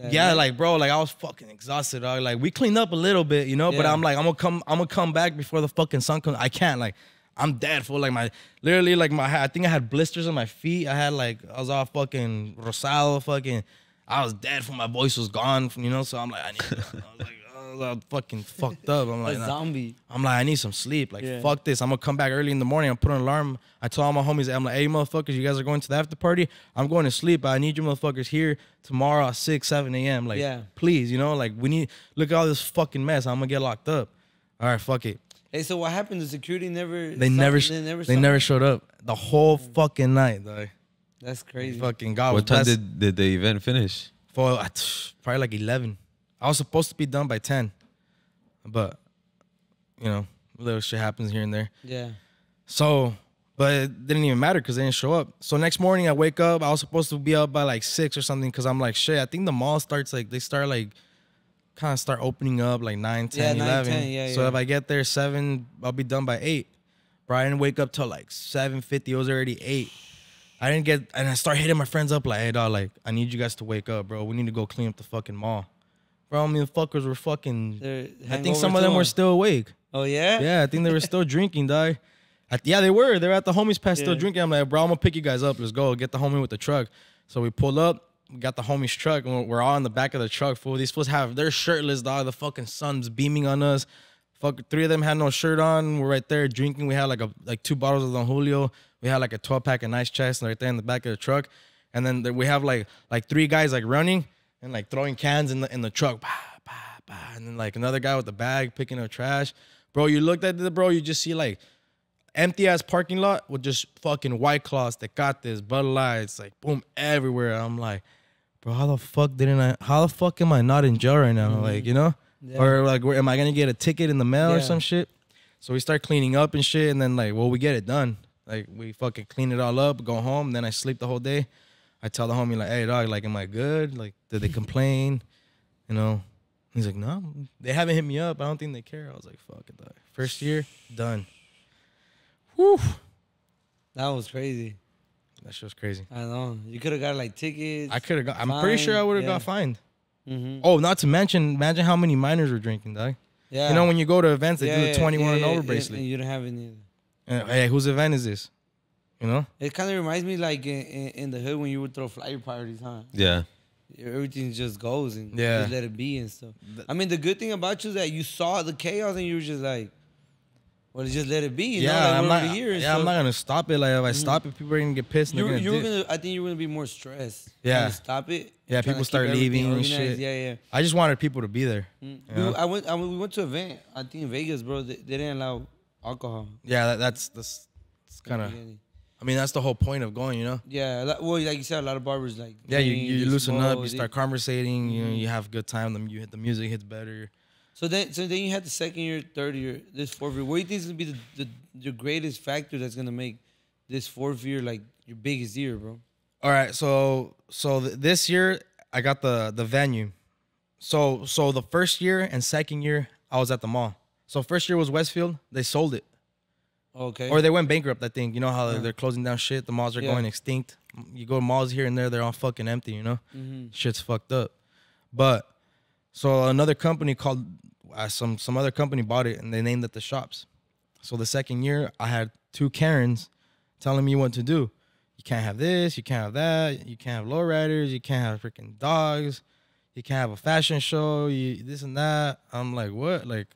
Speaker 3: Yeah, like, bro, like, I was fucking exhausted, dog. Like, we cleaned up a little bit, you know? But I'm like, I'm gonna come back before the fucking sun comes. I can't, like, I'm dead, fool. Like literally, like I think I had blisters on my feet. I was all fucking rosado, fucking. I was dead, fool. My voice was gone, you know. So I'm like, I was fucking fucked up. I'm like,
Speaker 1: a zombie.
Speaker 3: I'm like, I need some sleep. Like,
Speaker 1: Yeah.
Speaker 3: fuck this. I'm gonna come back early in the morning. I'll put an alarm. I told all my homies, I'm like, hey, motherfuckers, you guys are going to the after party. I'm going to sleep. I need you motherfuckers here tomorrow at 6, 7 a.m. Like,
Speaker 1: Yeah.
Speaker 3: please, you know, like look at all this fucking mess. I'm gonna get locked up. All right, fuck it.
Speaker 1: Hey, so what happened? The security
Speaker 3: They never showed up the whole fucking night, though.
Speaker 1: That's crazy.
Speaker 3: Fucking God.
Speaker 2: What time did the event finish?
Speaker 3: For probably like 11. I was supposed to be done by 10, but you know, little shit happens here and there.
Speaker 1: Yeah.
Speaker 3: So, but it didn't even matter because they didn't show up. So next morning I wake up. I was supposed to be up by like 6 or something because I'm like, shit. I think the mall starts like kind of start opening up like 9, 10, 11.
Speaker 1: 10, yeah,
Speaker 3: so
Speaker 1: yeah.
Speaker 3: if I get there 7, I'll be done by 8. Bro, I didn't wake up till like 7:50. It was already 8. I didn't get, and I start hitting my friends up like, hey, dog, like, I need you guys to wake up, bro. We need to go clean up the fucking mall. Bro, I mean, the fuckers were fucking, I think some of them were still awake.
Speaker 1: Oh, yeah?
Speaker 3: Yeah, I think they were still drinking, dog. Yeah, they were. They were at the homies' past still
Speaker 1: Yeah.
Speaker 3: drinking. I'm like, bro, I'm gonna pick you guys up. Let's go. Get the homie with the truck. So we pulled up. We got the homie's truck, and we're all in the back of the truck. Fool. These fools they're shirtless, dog. The fucking sun's beaming on us. Fuck, 3 of them had no shirt on. We're right there drinking. We had like 2 bottles of Don Julio. We had like a 12-pack of Nice Chest right there in the back of the truck. And then we have like 3 guys like running and like throwing cans in the truck. Bah, bah, bah. And then like another guy with the bag picking up trash. Bro, you looked at it, bro. You just see like empty ass parking lot with just fucking White Claws, Tecates, Bud Lights, like boom everywhere. I'm like, bro, how the fuck am I not in jail right now? Like, you know?
Speaker 1: Yeah.
Speaker 3: Or like, am I gonna get a ticket in the mail or
Speaker 1: Yeah.
Speaker 3: some shit? So we start cleaning up and shit, and then like, well, we get it done. Like we fucking clean it all up, go home, then I sleep the whole day. I tell the homie like, hey dog, like, am I good? Like, did they complain? You know? He's like, no, they haven't hit me up. I don't think they care. I was like, fuck it, dog. First year, done. Whew.
Speaker 1: That was crazy.
Speaker 3: That shit was crazy.
Speaker 1: I know. You could have got like tickets.
Speaker 3: I could have got. I'm pretty sure I would have
Speaker 1: yeah.
Speaker 3: got fined.
Speaker 1: Mm-hmm.
Speaker 3: Oh, not to imagine how many minors were drinking, dog.
Speaker 1: Yeah.
Speaker 3: You know, when you go to events, they
Speaker 1: Yeah,
Speaker 3: do the
Speaker 1: yeah,
Speaker 3: 21 and
Speaker 1: yeah,
Speaker 3: over
Speaker 1: yeah,
Speaker 3: bracelet.
Speaker 1: and you don't have it either.
Speaker 3: And, hey, whose event is this? You know?
Speaker 1: It kind of reminds me like in the hood when you would throw flyer parties, huh?
Speaker 2: Yeah.
Speaker 1: Everything just goes and
Speaker 3: Yeah.
Speaker 1: just let it be and stuff. I mean, the good thing about you is that you saw the chaos and you were just like, well, just let it be. You know? Like,
Speaker 3: I'm
Speaker 1: we're
Speaker 3: not.
Speaker 1: over here and
Speaker 3: Yeah, I'm
Speaker 1: stuff.
Speaker 3: not gonna stop it. Like if I stop it, people are gonna get pissed. And
Speaker 1: You
Speaker 3: they're
Speaker 1: were
Speaker 3: gonna dip.
Speaker 1: gonna. I think you were gonna be more stressed.
Speaker 3: Yeah.
Speaker 1: Trying to stop it.
Speaker 3: Yeah,
Speaker 1: trying to
Speaker 3: people
Speaker 1: keep
Speaker 3: start
Speaker 1: everything
Speaker 3: leaving and
Speaker 1: organized.
Speaker 3: shit.
Speaker 1: Yeah, yeah.
Speaker 3: I just wanted people to be there.
Speaker 1: Mm.
Speaker 3: Yeah.
Speaker 1: We went to an event. I think in Vegas, bro. They didn't allow alcohol.
Speaker 3: Yeah, that's kind of. I mean, that's the whole point of going. You know.
Speaker 1: Yeah. Well, like you said, a lot of barbers like.
Speaker 3: Yeah, you
Speaker 1: drink,
Speaker 3: loosen
Speaker 1: smoke,
Speaker 3: up. You start conversating. You know, you have a good time. The music hits better.
Speaker 1: So then you had the second year, third year, this fourth year. What do you think is gonna be your greatest factor that's gonna make this fourth year like your biggest year, bro?
Speaker 3: All right, so this year I got the venue. So the first year and second year I was at the mall. So first year was Westfield. They sold it,
Speaker 1: Okay.
Speaker 3: or they went bankrupt. I think you know how they're closing down shit. The malls are
Speaker 1: Yeah.
Speaker 3: going extinct. You go to malls here and there, they're all fucking empty. You know, shit's fucked up. But so another company called some other company bought it and they named it the Shops. So the second year I had 2 Karens telling me what to do. You can't have this, you can't have that, you can't have lowriders, you can't have freaking dogs, you can't have a fashion show, this and that. I'm like, what? Like,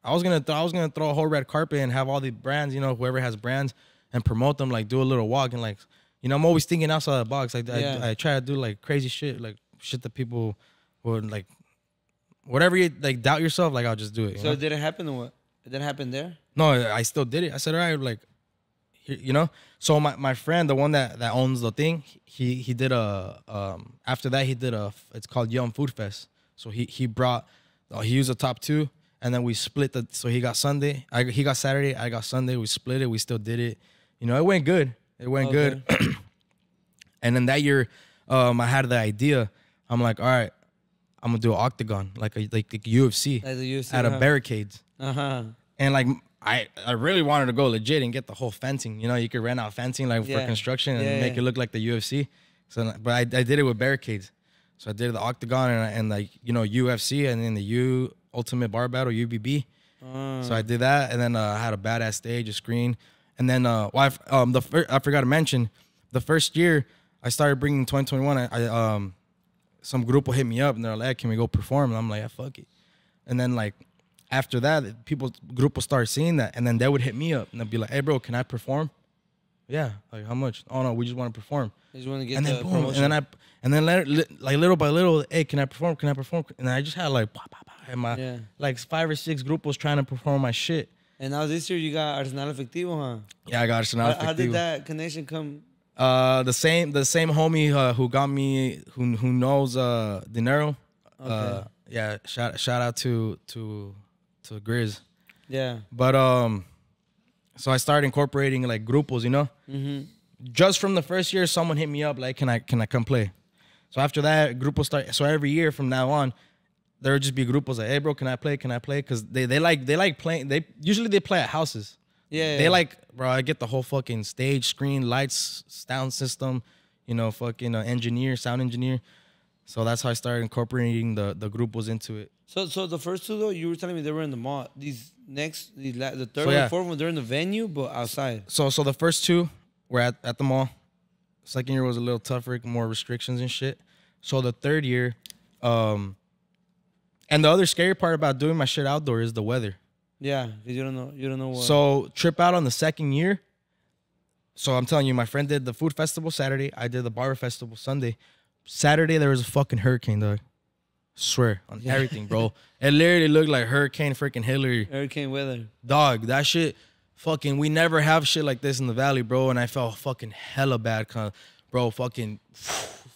Speaker 3: I was gonna throw a whole red carpet and have all the brands, you know, whoever has brands, and promote them, like do a little walk and like, you know, I'm always thinking outside the box. Like I try to do like crazy shit, like shit that people would like, whatever you like doubt yourself, like I'll just do it.
Speaker 1: So
Speaker 3: know?
Speaker 1: did it happen or what? It didn't happen there?
Speaker 3: No, I still did it. I said, all right, like, you know. So my friend, the one that owns the thing, he did after that he did it's called Yum Food Fest. So he brought he used the top 2, and then we split so he got Sunday, he got Saturday, I got Sunday. We split it. We still did it. You know, it went good. It went good. And then that year, I had the idea. I'm like, all right, I'm gonna do an octagon like a UFC,
Speaker 1: As a UFC,
Speaker 3: at a barricades.
Speaker 1: Uh-huh.
Speaker 3: And like I really wanted to go legit and get the whole fencing. You know, you could rent out fencing like
Speaker 1: Yeah.
Speaker 3: for construction and
Speaker 1: Yeah,
Speaker 3: make
Speaker 1: yeah.
Speaker 3: it look like the UFC. So, but I did it with barricades. So I did the octagon and like, you know, UFC and then the Ultimate Bar Battle, UBB. So I did that, and then I had a badass stage, a screen. And then I forgot to mention, the first year I started bringing 2021. Some group will hit me up and they're like, hey, can we go perform? And I'm like, yeah, fuck it. And then like after that, group will start seeing that, and then they would hit me up and they'll be like, hey, bro, can I perform? Yeah, like how much? Oh no, we just want to perform.
Speaker 1: You just want to get
Speaker 3: And
Speaker 1: the
Speaker 3: then boom,
Speaker 1: promotion.
Speaker 3: and then like little by little, hey, can I perform? Can I perform? And I just had like, and my like 5 or 6 grupos trying to perform my shit.
Speaker 1: And now this year you got Arsenal Efectivo, huh?
Speaker 3: Yeah, I got Arsenal Efectivo.
Speaker 1: How did that connection come?
Speaker 3: The same homie who got me, who knows Dinero.
Speaker 1: Okay.
Speaker 3: Yeah, shout out to Grizz.
Speaker 1: Yeah.
Speaker 3: But so I started incorporating like grupos, you know. Just from the first year, someone hit me up like, can I come play? So after that, grupos start. So every year from now on, there would just be grupos like, hey bro, can I play? Can I play? Because they like playing. They usually play at houses.
Speaker 1: Yeah.
Speaker 3: They like, bro, I get the whole fucking stage, screen, lights, sound system, you know, fucking sound engineer. So that's how I started incorporating the grupos into it.
Speaker 1: So the first two though, you were telling me they were in the mall. The third
Speaker 3: So, yeah.
Speaker 1: and fourth one, they're in the venue, but outside.
Speaker 3: So the first two were at the mall. Second year was a little tougher, more restrictions and shit. So the third year, and the other scary part about doing my shit outdoor is the weather.
Speaker 1: Yeah, because you don't know what.
Speaker 3: So trip out on the second year. So I'm telling you, my friend did the food festival Saturday. I did the barber festival Sunday. Saturday there was a fucking hurricane, dog. Swear on everything, bro. It literally looked like Hurricane freaking Hillary.
Speaker 1: Hurricane weather.
Speaker 3: Dog, that shit, fucking, we never have shit like this in the valley, bro. And I felt fucking hella bad, bro. Fucking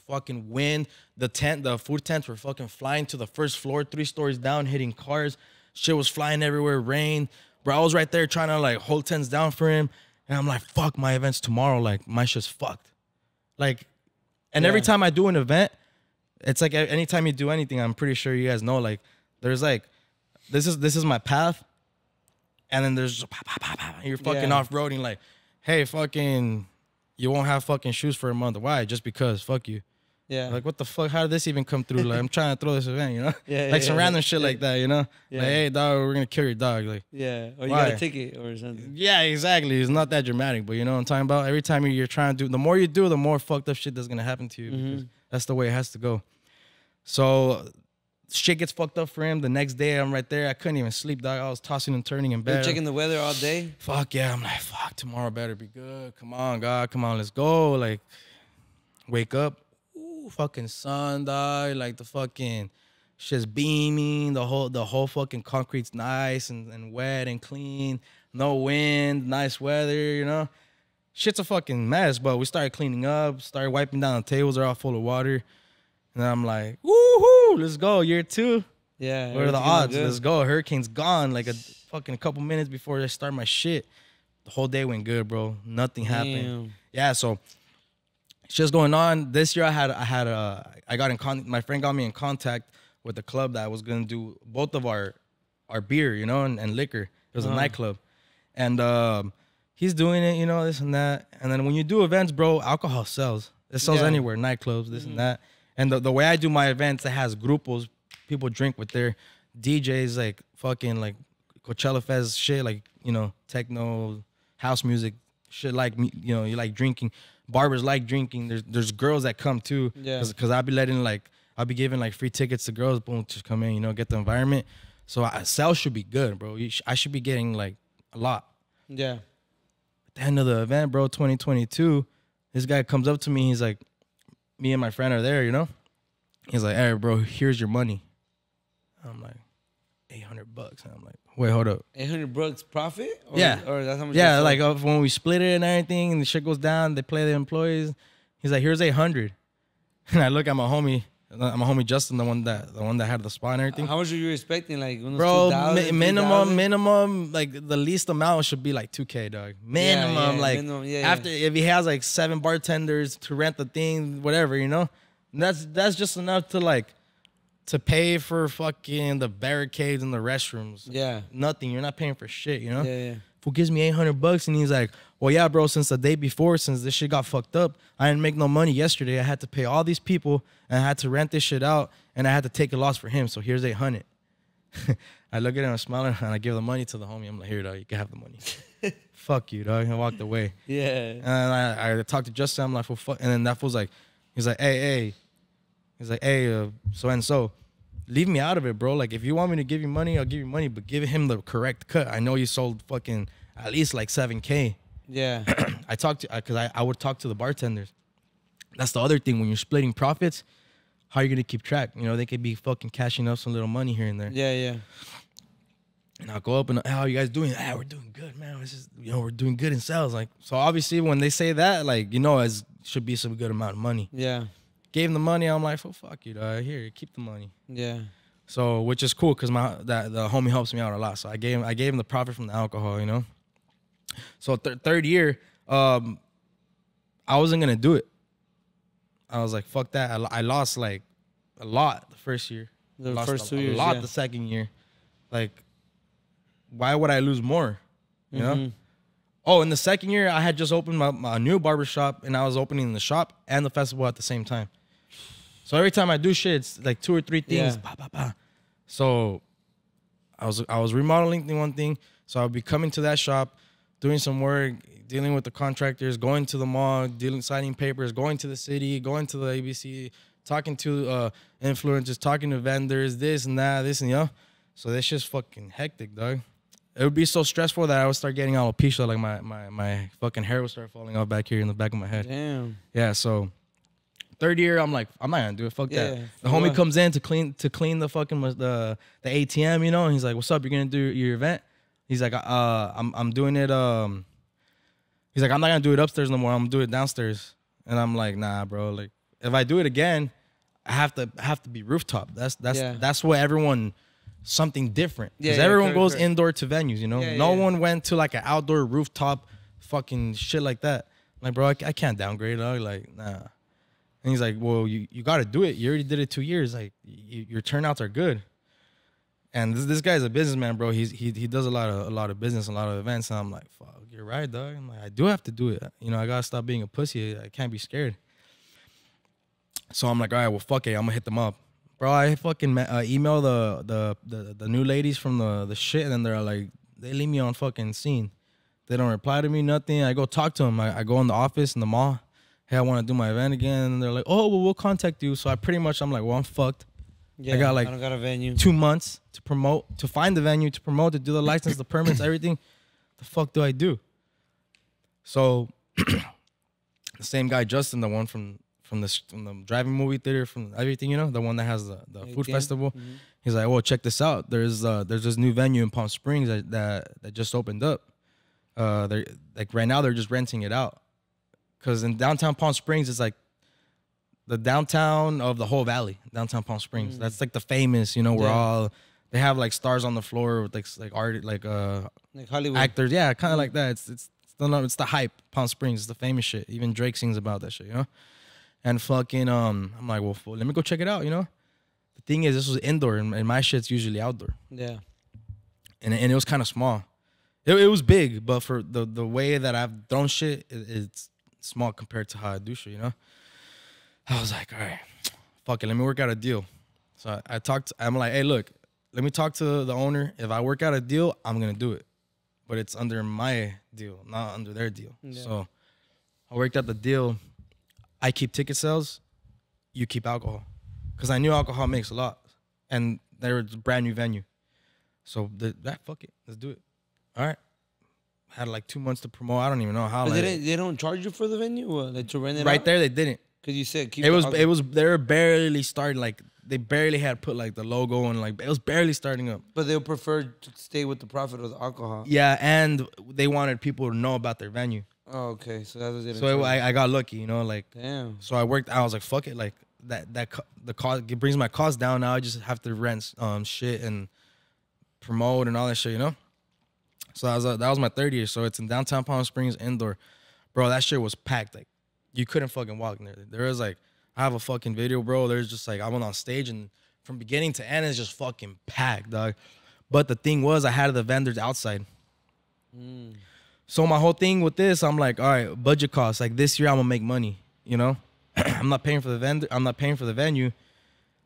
Speaker 3: wind. The food tents were fucking flying to the first floor, 3 stories down, hitting cars. Shit was flying everywhere, rain. Bro, I was right there trying to like hold tents down for him. And I'm like, fuck, my event's tomorrow. Like, my shit's fucked. Like, and every time I do an event, it's like anytime you do anything, I'm pretty sure you guys know, like, there's like, this is my path. And then there's, you're fucking off-roading like, hey, fucking, you won't have fucking shoes for a month. Why? Just because, fuck you.
Speaker 1: Yeah.
Speaker 3: Like, what the fuck? How did this even come through? Like, I'm trying to throw this event, you know?
Speaker 1: Yeah.
Speaker 3: Some random shit like that, you know?
Speaker 1: Yeah.
Speaker 3: Like, hey, dog, we're going to kill your dog. Like,
Speaker 1: Yeah. Or you
Speaker 3: Why?
Speaker 1: got a ticket or something.
Speaker 3: yeah, exactly. It's not that dramatic, but you know what I'm talking about? Every time you're trying to do, the more you do, the more fucked up shit that's going to happen to you. Because that's the way it has to go. So shit gets fucked up for him. The next day, I'm right there. I couldn't even sleep, dog. I was tossing and turning in
Speaker 1: You're
Speaker 3: bed.
Speaker 1: checking the weather all day.
Speaker 3: Fuck yeah. I'm like, fuck, tomorrow better be good. Come on, God. Come on, let's go. Like, wake up. Ooh, fucking sun, dog. Like, the fucking shit's beaming. The whole fucking concrete's nice and wet and clean. No wind, nice weather, you know? Shit's a fucking mess, but we started cleaning up, started wiping down the tables. They're all full of water. And I'm like, woohoo, let's go, year 2.
Speaker 1: Yeah.
Speaker 3: What are the
Speaker 1: everything
Speaker 3: odds?
Speaker 1: good.
Speaker 3: Let's go. Hurricane's gone. Like a couple minutes before I start my shit. The whole day went good, bro. Nothing happened.
Speaker 1: Damn.
Speaker 3: Yeah, so it's just going on. This year my friend got me in contact with the club that was gonna do both of our beer, you know, and liquor. It was a nightclub. And he's doing it, you know, this and that. And then when you do events, bro, alcohol sells. It sells anywhere, nightclubs, this and that. And the way I do my events, it has grupos. People drink with their DJs, like fucking like Coachella Fest shit, like, you know, techno, house music, shit like, you know, you like drinking. Barbers like drinking. There's girls that come too.
Speaker 1: Yeah.
Speaker 3: Because I'll be giving like free tickets to girls, boom, to come in, you know, get the environment. So sales should be good, bro. I should be getting like a lot.
Speaker 1: Yeah.
Speaker 3: At the end of the event, bro, 2022, this guy comes up to me. He's like, me and my friend are there, you know? He's like, hey, bro, here's your money. I'm like, $800. And I'm like, wait, hold up.
Speaker 1: $800 profit? Or,
Speaker 3: Yeah.
Speaker 1: Or that's how much?
Speaker 3: Yeah,
Speaker 1: you
Speaker 3: like
Speaker 1: sold?
Speaker 3: when we split it and everything and the shit goes down, they play the employees. He's like, here's 800. And I look at my homie Justin, the one that had the spot and everything.
Speaker 1: How much are you expecting? Like,
Speaker 3: Bro,
Speaker 1: 2,000,
Speaker 3: minimum, like the least amount should be like $2K, dog. Minimum, like
Speaker 1: minimum,
Speaker 3: after if he has like 7 bartenders to rent the thing, whatever, you know, and that's just enough to pay for fucking the barricades and the restrooms.
Speaker 1: Yeah.
Speaker 3: Nothing. You're not paying for shit, you know.
Speaker 1: Yeah.
Speaker 3: Fool gives me $800 and he's like, well, yeah, bro, since the day before, since this shit got fucked up, I didn't make no money yesterday. I had to pay all these people and I had to rent this shit out and I had to take a loss for him. So here's 800. I look at him, I'm smiling, and I give the money to the homie. I'm like, here, dog, you can have the money. Fuck you, dog. I walked away.
Speaker 1: Yeah.
Speaker 3: And I talked to Justin. I'm like, well, fuck. And then that fool's like, he's like, hey. He's like, hey, so and so. Leave me out of it, bro. Like, if you want me to give you money, I'll give you money. But give him the correct cut. I know you sold fucking at least like 7K.
Speaker 1: Yeah.
Speaker 3: Because I would talk to the bartenders. That's the other thing. When you're splitting profits, how are you going to keep track? You know, they could be fucking cashing up some little money here and there.
Speaker 1: Yeah, yeah.
Speaker 3: And I'll go up and, how are you guys doing? We're doing good, man. It's just, you know, we're doing good in sales. Like, so obviously when they say that, like, you know, it should be some good amount of money.
Speaker 1: Yeah.
Speaker 3: Gave him the money. I'm like, well, fuck you, dog. Here, keep the money.
Speaker 1: Yeah.
Speaker 3: So, which is cool because the homie helps me out a lot. So I gave him the profit from the alcohol, you know. So third year, I wasn't gonna do it. I was like, fuck that. I lost like a lot the first year.
Speaker 1: The first 2 years,
Speaker 3: a lot
Speaker 1: yeah.
Speaker 3: the second year. Like, why would I lose more? You know. Oh, in the second year, I had just opened my new barber shop, and I was opening the shop and the festival at the same time. So every time I do shit, it's like 2 or 3 things.
Speaker 1: Yeah.
Speaker 3: Bah, bah, bah. So I was remodeling the one thing. So I'll be coming to that shop, doing some work, dealing with the contractors, going to the mall, signing papers, going to the city, going to the ABC, talking to influencers, talking to vendors, this and that, this and So that's just fucking hectic, dog. It would be so stressful that I would start getting alopecia, like my fucking hair would start falling off back here in the back of my head.
Speaker 1: Damn.
Speaker 3: Yeah, so third year, I'm like, I'm not gonna do it. Fuck
Speaker 1: Yeah,
Speaker 3: that. The homie comes in to clean the fucking the ATM, you know, and he's like, "What's up? You're gonna do your event?" He's like, I'm doing it." He's like, "I'm not gonna do it upstairs no more. I'm gonna do it downstairs." And I'm like, "Nah, bro. Like, if I do it again, I have to be rooftop. That's what everyone." Something different because everyone goes indoor to venues, you know. No one went to like an outdoor rooftop, fucking shit like that. Like, bro, I can't downgrade. Like, nah. And he's like, well, you got to do it. You already did it 2 years. Like, your turnouts are good. And this guy's a businessman, bro. He does a lot of business, a lot of events. And I'm like, fuck, you're right, dog. I'm like, I do have to do it. You know, I gotta stop being a pussy. I can't be scared. So I'm like, all right, well, fuck it. I'm gonna hit them up. Bro, I fucking email the new ladies from the shit, and then they're like, they leave me on fucking scene. They don't reply to me, nothing. I go talk to them. I go in the office in the mall. Hey, I want to do my event again. And they're like, oh, well, we'll contact you. So I'm like, well, I'm fucked.
Speaker 1: Yeah,
Speaker 3: I
Speaker 1: don't got a venue.
Speaker 3: 2 months to promote, to find the venue, to promote, to do the license, the permits, everything. The fuck do I do? So the same guy, Justin, the one from the driving movie theater, from everything, you know, the one that has the food festival. He's like, well, check this out. There's this new venue in Palm Springs that just opened up. They're like right now they're just renting it out, because in downtown Palm Springs it's like the downtown of the whole valley. Downtown Palm Springs, that's like the famous, you know, where all they have like stars on the floor with like art, like
Speaker 1: Hollywood
Speaker 3: actors, yeah, kind of like that. It's the hype. Palm Springs is the famous shit. Even Drake sings about that shit, you know. And fucking, I'm like, well, let me go check it out, you know? The thing is, this was indoor, and my shit's usually outdoor.
Speaker 1: Yeah.
Speaker 3: And it was kind of small. It was big, but for the way that I've thrown shit, it's small compared to how I do shit, you know? I was like, all right, fuck it, let me work out a deal. So I'm like, hey, look, let me talk to the owner. If I work out a deal, I'm going to do it. But it's under my deal, not under their deal. Yeah. So I worked out the deal. I keep ticket sales, you keep alcohol. Because I knew alcohol makes a lot. And there was a brand new venue. So fuck it, let's do it. All right. Had like 2 months to promote. I don't even know how.
Speaker 1: But they don't charge you for the venue, like to rent it
Speaker 3: right
Speaker 1: out?
Speaker 3: there, they didn't.
Speaker 1: Because you said
Speaker 3: they were barely starting, like they barely had put like the logo, and like it was barely starting up.
Speaker 1: But they prefer to stay with the profit of the alcohol.
Speaker 3: Yeah, and they wanted people to know about their venue.
Speaker 1: Oh, okay. So that was it.
Speaker 3: So I got lucky, you know, like.
Speaker 1: Damn.
Speaker 3: So I was like, fuck it, like the cost, it brings my cost down. Now I just have to rent shit and promote and all that shit, you know. So that was my third year. So it's in downtown Palm Springs, indoor, bro. That shit was packed. Like you couldn't fucking walk in there. There was like, I have a fucking video, bro. There's just like I went on stage, and from beginning to end it's just fucking packed, dog. But the thing was, I had the vendors outside. So my whole thing with this, I'm like, all right, budget costs. Like this year, I'm gonna make money. You know, I'm not paying for the vendor. I'm not paying for the venue.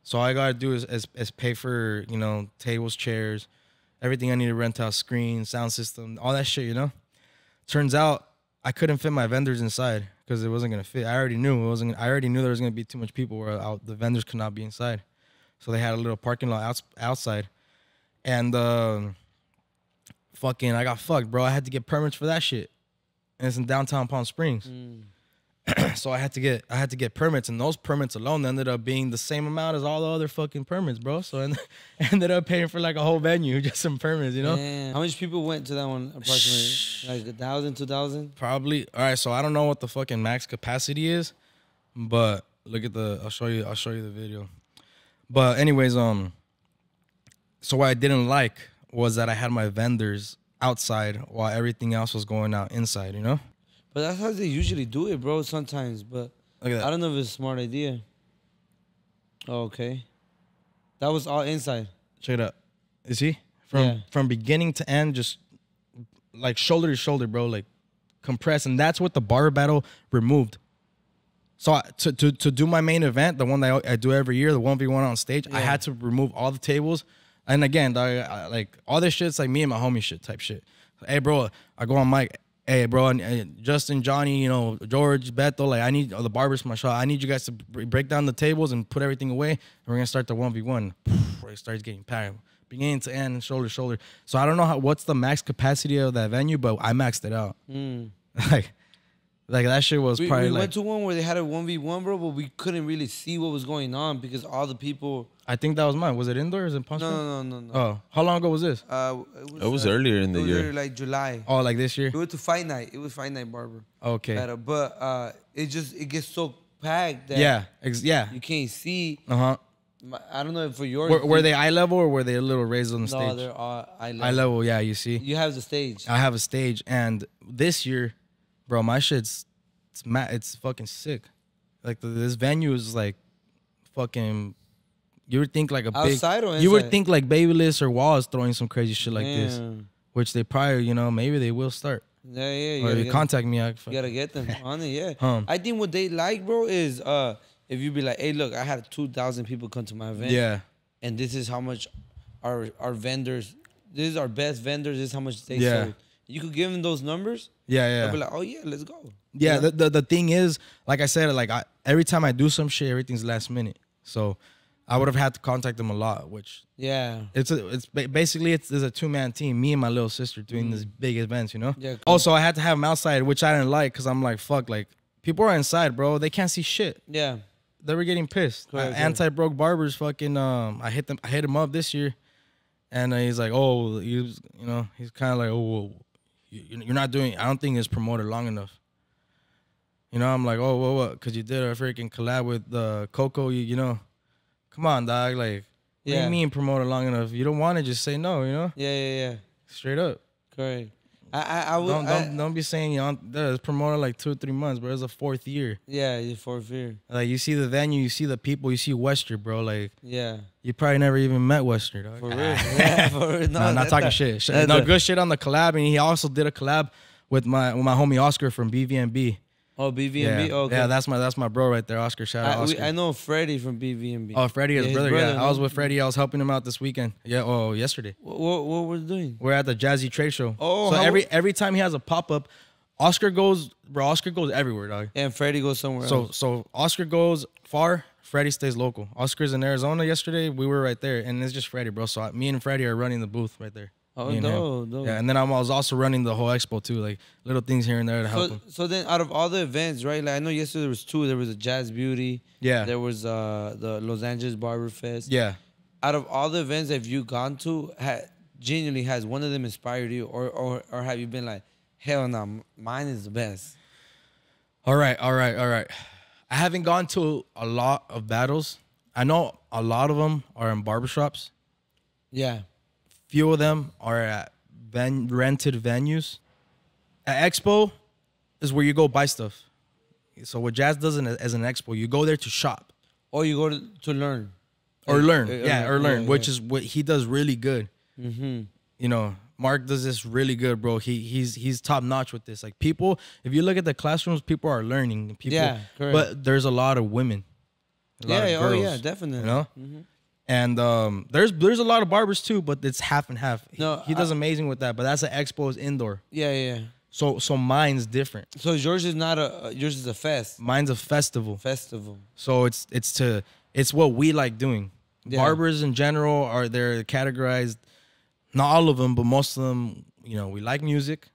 Speaker 3: So all I gotta do is pay for, you know, tables, chairs, everything I need to rent out, screen, sound system, all that shit. You know, turns out I couldn't fit my vendors inside because it wasn't gonna fit. I already knew it wasn't. I already knew there was gonna be too much people where the vendors could not be inside. So they had a little parking lot outside, and fucking I got fucked, bro. I had to get permits for that shit, and it's in downtown Palm Springs. So I had to get permits, and those permits alone ended up being the same amount as all the other fucking permits, bro. So I ended up paying for like a whole venue, just some permits, you know?
Speaker 1: Damn. How much people went to that one approximately? Like 1,000, 2,000?
Speaker 3: Probably. All right, so I don't know what the fucking max capacity is, but look at I'll show you the video. But anyways, so what I didn't like was that I had my vendors outside while everything else was going out inside, you know?
Speaker 1: But that's how they usually do it, bro, sometimes. But
Speaker 3: Look at that.
Speaker 1: I don't know if it's a smart idea. Oh, okay. That was all inside.
Speaker 3: Check it out. You see?
Speaker 1: Yeah.
Speaker 3: From beginning to end, just like shoulder to shoulder, bro, like compressed. And that's what the barber battle removed. So to do my main event, the one that I do every year, the 1v1 on stage, I had to remove all the tables. And again, I like all this shit's like me and my homie shit type shit. Hey, bro, I go on mic. Hey, bro, and Justin, Johnny, you know, George, Beto, like I need the barbers for my shop. I need you guys to break down the tables and put everything away. And we're gonna start the 1v1. It starts getting packed, beginning to end, shoulder to shoulder. So I don't know what's the max capacity of that venue, but I maxed it out. Like that shit was probably
Speaker 1: we
Speaker 3: like.
Speaker 1: went to one where they had a 1v1, bro, but we couldn't really see what was going on because all the people.
Speaker 3: I think that was mine. Was it indoor? Is it Palm Springs?
Speaker 1: No.
Speaker 3: Oh, how long ago was this?
Speaker 2: It was earlier in the year.
Speaker 1: Like July.
Speaker 3: Oh, like this year?
Speaker 1: We went to Fight Night. It was Fight Night Barber.
Speaker 3: Okay.
Speaker 1: But it gets so packed that
Speaker 3: yeah.
Speaker 1: you can't see.
Speaker 3: Uh-huh.
Speaker 1: I don't know if for yours.
Speaker 3: Were they eye level or were they a little raised on the stage?
Speaker 1: No, they're all eye level.
Speaker 3: Eye level, yeah, you see.
Speaker 1: You have the stage.
Speaker 3: I have a stage, and this year, bro, my shit's it's fucking sick. Like this venue is like fucking. You would think like a
Speaker 1: outside
Speaker 3: big.
Speaker 1: or
Speaker 3: You would
Speaker 1: inside?
Speaker 3: think like Babyliss or Wallace throwing some crazy shit like this, which they probably, you know, maybe they will start.
Speaker 1: Yeah. You
Speaker 3: Or
Speaker 1: gotta
Speaker 3: you
Speaker 1: get
Speaker 3: contact me.
Speaker 1: You gotta get them on it. Yeah.
Speaker 3: Huh.
Speaker 1: I think what they like, bro, is if you be like, hey, look, I had 2,000 people come to my event.
Speaker 3: Yeah.
Speaker 1: And this is how much our vendors. This is our best vendors. This is how much they sold. You could give them those numbers.
Speaker 3: Yeah.
Speaker 1: They'll be like, oh yeah, let's go.
Speaker 3: Yeah,
Speaker 1: You know?
Speaker 3: the thing is, like I said, like every time I do some shit, everything's last minute. So I would have had to contact them a lot, which basically it's a 2-man team, me and my little sister doing these big events, you know.
Speaker 1: Yeah. Cool.
Speaker 3: Also, I had to have them outside, which I didn't like because I'm like, fuck, like people are inside, bro. They can't see shit.
Speaker 1: Yeah.
Speaker 3: They were getting pissed.
Speaker 1: Correct.
Speaker 3: Anti-broke barbers, fucking. I hit him up this year, and he's like, oh, he's kind of like, oh, well, you're not doing. I don't think it's promoted long enough. You know, I'm like, oh, what? Because you did a freaking collab with Coco, you know. Come on, dog. Like, what do you mean promoted long enough? If you don't want to, just say no, you know?
Speaker 1: Yeah.
Speaker 3: Straight up.
Speaker 1: Correct. I would
Speaker 3: Don't be saying it's promoted like 2 or 3 months, bro. It's a 4th year.
Speaker 1: Yeah, you're for fear.
Speaker 3: Like, you see the venue, you see the people, you see Wester, bro. Like,
Speaker 1: Yeah.
Speaker 3: you probably never even met Wester, dog.
Speaker 1: For real. Yeah, for real.
Speaker 3: No, not talking shit. No, good shit on the collab. And he also did a collab with my homie Oscar from BVMB.
Speaker 1: Oh, BVMB?
Speaker 3: Yeah.
Speaker 1: Okay.
Speaker 3: Yeah, that's my bro right there, Oscar. Shout out Oscar.
Speaker 1: I know Freddie from BVMB.
Speaker 3: Oh, Freddie, his brother. Yeah,
Speaker 1: no?
Speaker 3: I was with Freddie. I was helping him out this weekend. Yeah, yesterday.
Speaker 1: What were they doing?
Speaker 3: We're at the Jazzy Trade Show.
Speaker 1: Oh,
Speaker 3: so every time he has a pop-up, Oscar goes everywhere, dog.
Speaker 1: And Freddie goes somewhere else.
Speaker 3: So Oscar goes far, Freddie stays local. Oscar's in Arizona yesterday. We were right there, and it's just Freddie, bro. So me and Freddie are running the booth right there.
Speaker 1: Oh, no.
Speaker 3: Yeah, and then I was also running the whole expo too, like little things here and there to help him.
Speaker 1: So then, out of all the events, right? Like I know yesterday there was 2. There was a Jazz Beauty.
Speaker 3: Yeah.
Speaker 1: There was the Los Angeles Barber Fest.
Speaker 3: Yeah.
Speaker 1: Out of all the events that you've gone to, genuinely has one of them inspired you, or have you been like, hell no, mine is the best?
Speaker 3: All right. I haven't gone to a lot of battles. I know a lot of them are in barbershops.
Speaker 1: Yeah.
Speaker 3: Few of them are at rented venues. At Expo is where you go buy stuff. So what Jazz does as an Expo, you go there to shop.
Speaker 1: Or you go to learn.
Speaker 3: Or learn. Which is what he does really good.
Speaker 1: Mm-hmm.
Speaker 3: You know, Mark does this really good, bro. He's top notch with this. Like people, if you look at the classrooms, people are learning. People,
Speaker 1: Yeah, correct.
Speaker 3: But there's a lot of women.
Speaker 1: Definitely.
Speaker 3: You know?
Speaker 1: Mm-hmm.
Speaker 3: And there's a lot of barbers too, but it's half and half.
Speaker 1: No,
Speaker 3: he does amazing with that. But that's an Expo's indoor.
Speaker 1: Yeah.
Speaker 3: So mine's different.
Speaker 1: So yours is not yours is a fest.
Speaker 3: Mine's a festival.
Speaker 1: Festival.
Speaker 3: So it's what we like doing.
Speaker 1: Yeah.
Speaker 3: Barbers in general they're categorized, not all of them, but most of them. You know, we like music.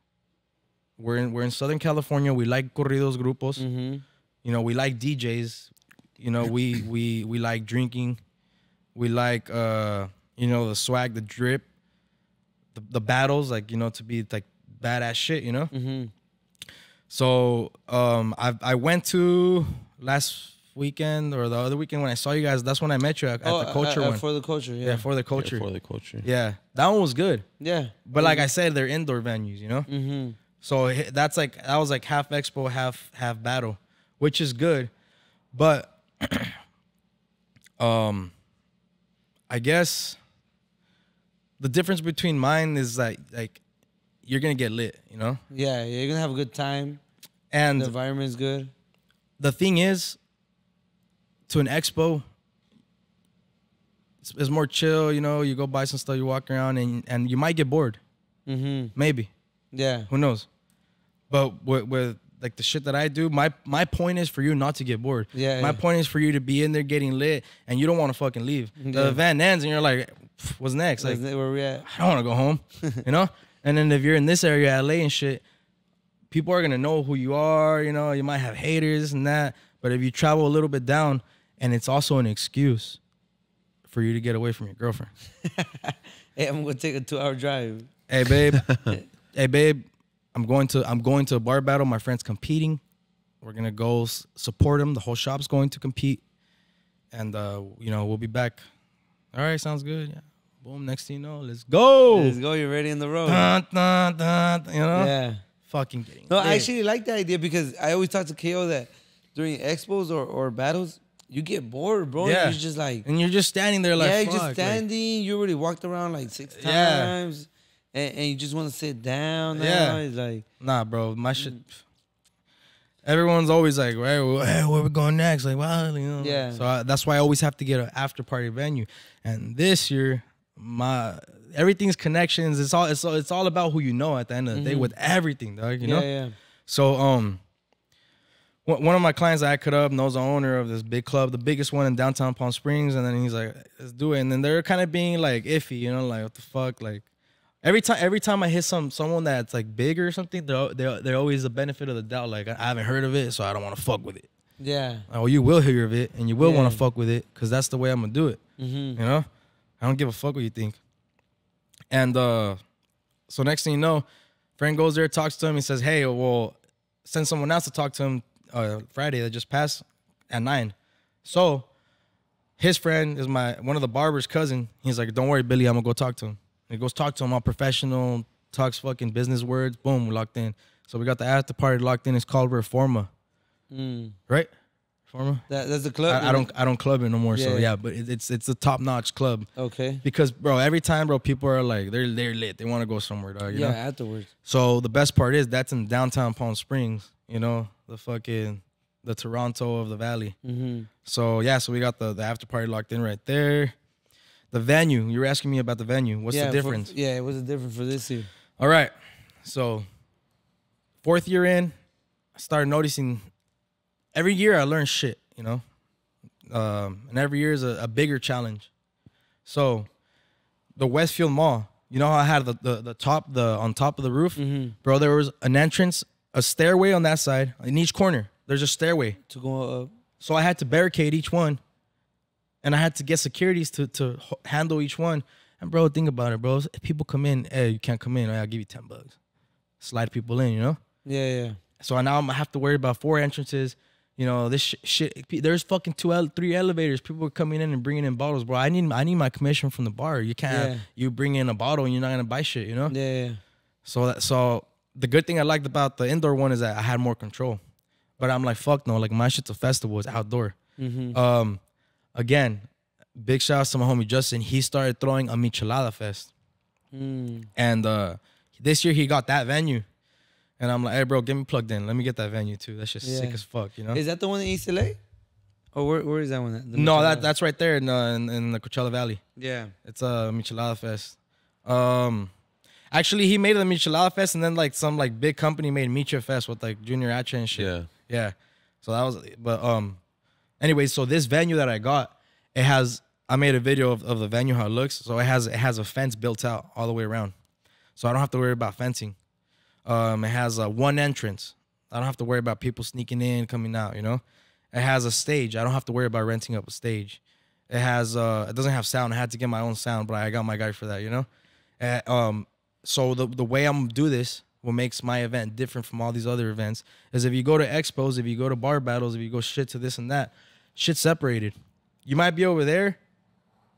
Speaker 3: We're in Southern California. We like corridos grupos.
Speaker 1: Mm-hmm.
Speaker 3: You know, we like DJs. You know, we like drinking. We like you know, the swag, the drip, the battles, like, you know, to be like badass shit, you know?
Speaker 1: Mm-hmm.
Speaker 3: So I went to last weekend or the other weekend when I saw you guys. That's when I met you at the culture one.
Speaker 1: For the culture, yeah.
Speaker 3: Yeah, for the culture.
Speaker 2: Yeah, for the culture.
Speaker 3: Yeah, that one was good.
Speaker 1: Yeah.
Speaker 3: But like I said, they're indoor venues, you know?
Speaker 1: Mm-hmm.
Speaker 3: So that was like half expo, half battle, which is good. But I guess the difference between mine is like you're gonna get lit, you know?
Speaker 1: Yeah, you're gonna have a good time.
Speaker 3: And
Speaker 1: The environment's good.
Speaker 3: the thing is, to an expo, it's more chill, you know? You go buy some stuff, you walk around, and you might get bored.
Speaker 1: Mm-hmm.
Speaker 3: Maybe.
Speaker 1: Yeah.
Speaker 3: Who knows? But with like the shit that I do, my point is for you not to get bored.
Speaker 1: Yeah.
Speaker 3: My point is for you to be in there getting lit, and you don't want to fucking leave.
Speaker 1: Yeah.
Speaker 3: The event ends, and you're like, what's next? Like,
Speaker 1: Where we at?
Speaker 3: I don't want to go home, you know? And then if you're in this area, LA and shit, people are going to know who you are, you know? You might have haters and that. But if you travel a little bit down, and it's also an excuse for you to get away from your girlfriend.
Speaker 1: Hey, I'm gonna take a 2-hour drive.
Speaker 3: Hey, babe. Hey, babe. I'm going to a bar battle. My friend's competing. We're going to go support him. The whole shop's going to compete. And, you know, we'll be back. All right, sounds good. Yeah. Boom, next thing you know, let's go.
Speaker 1: Let's go. You're ready on the road.
Speaker 3: Dun, dun, dun, you know?
Speaker 1: Yeah.
Speaker 3: Fucking getting
Speaker 1: No,
Speaker 3: lit.
Speaker 1: I actually like that idea because I always talk to KO that during expos or battles, you get bored, bro.
Speaker 3: Yeah.
Speaker 1: You're just like,
Speaker 3: And you're just standing there like,
Speaker 1: yeah, you're
Speaker 3: fuck,
Speaker 1: just
Speaker 3: like-
Speaker 1: standing. You already walked around like 6
Speaker 3: Yeah.
Speaker 1: times, and you just want to sit down. Now.
Speaker 3: Yeah.
Speaker 1: It's like,
Speaker 3: Nah, bro, my shit. Everyone's always like, hey, where we going next? Like, well, you know.
Speaker 1: Yeah.
Speaker 3: So that's why I always have to get an after party venue. And this year, everything's connections. It's all about who you know at the end of the day with everything, dog. You know.
Speaker 1: yeah.
Speaker 3: So one of my clients that I cut up knows the owner of this big club, the biggest one in downtown Palm Springs, and then he's like, let's do it. And then they're kind of being like iffy, you know, like what the fuck, like. Every time I hit someone that's like big or something, they're always the benefit of the doubt. Like, I haven't heard of it, so I don't want to fuck with it.
Speaker 1: Yeah.
Speaker 3: Oh, you will hear of it, and you will
Speaker 1: Yeah.
Speaker 3: want to fuck with it, because that's the way I'm gonna do it.
Speaker 1: Mm-hmm.
Speaker 3: You know, I don't give a fuck what you think. And so next thing you know, friend goes there, talks to him, he says, "Hey, well, send someone else to talk to him Friday that just passed at 9." So his friend is one of the barber's cousin. He's like, "Don't worry, Billy, I'm gonna go talk to him." He goes talk to him, all professional, talks fucking business words. Boom, we're locked in. So we got the after party locked in. It's called Reforma, right? Reforma.
Speaker 1: That's the club.
Speaker 3: I don't club it no more. So
Speaker 1: Yeah.
Speaker 3: yeah, but it's a top notch club.
Speaker 1: Okay.
Speaker 3: Because bro, every time, bro, people are like they're lit. They want to go somewhere, dog. You
Speaker 1: Yeah.
Speaker 3: know?
Speaker 1: Afterwards.
Speaker 3: So the best part is that's in downtown Palm Springs. You know, the Toronto of the Valley.
Speaker 1: Mm-hmm.
Speaker 3: So yeah, so we got the after party locked in right there. The venue. You were asking me about the venue. What's the difference?
Speaker 1: What's the difference for this year?
Speaker 3: All right. So 4th year in, I started noticing every year I learn shit, you know? And every year is a bigger challenge. So the Westfield Mall, you know how I had the top, on top of the roof?
Speaker 1: Mm-hmm.
Speaker 3: Bro, there was an entrance, a stairway on that side. In each corner, there's a stairway.
Speaker 1: To go up.
Speaker 3: So I had to barricade each one. And I had to get securities to handle each one. And bro, think about it, bro. If people come in, hey, you can't come in. I'll give you $10. Slide people in, you know?
Speaker 1: Yeah.
Speaker 3: So now I'm gonna have to worry about 4 entrances. You know, this shit. There's fucking 3 elevators. People are coming in and bringing in bottles, bro. I need my commission from the bar. You can't. You bring in a bottle and you're not gonna buy shit, you know?
Speaker 1: Yeah.
Speaker 3: So the good thing I liked about the indoor one is that I had more control. But I'm like, fuck no. Like my shit's a festival. It's outdoor.
Speaker 1: Mm-hmm.
Speaker 3: Again, big shout out to my homie Justin. He started throwing a Michelada Fest. And this year he got that venue. And I'm like, hey, bro, get me plugged in. Let me get that venue, too. That's just sick as fuck, you know?
Speaker 1: Is that the one in East LA? Or where is that one at?
Speaker 3: No, that's right there in the Coachella Valley.
Speaker 1: Yeah.
Speaker 3: It's a Michelada Fest. Actually, he made the Michelada Fest, and then like some like big company made Micha Fest with like Junior Acha and shit.
Speaker 2: Yeah.
Speaker 3: Yeah. So that was, but anyway, so this venue that I got, it has, I made a video of the venue, how it looks. So it has a fence built out all the way around. So I don't have to worry about fencing. It has one entrance. I don't have to worry about people sneaking in, coming out, you know? It has a stage. I don't have to worry about renting up a stage. It has, it doesn't have sound. I had to get my own sound, but I got my guy for that, you know? So the way I'm gonna do this, what makes my event different from all these other events, is if you go to expos, if you go to bar battles, if you go shit to this and that, shit's separated. You might be over there,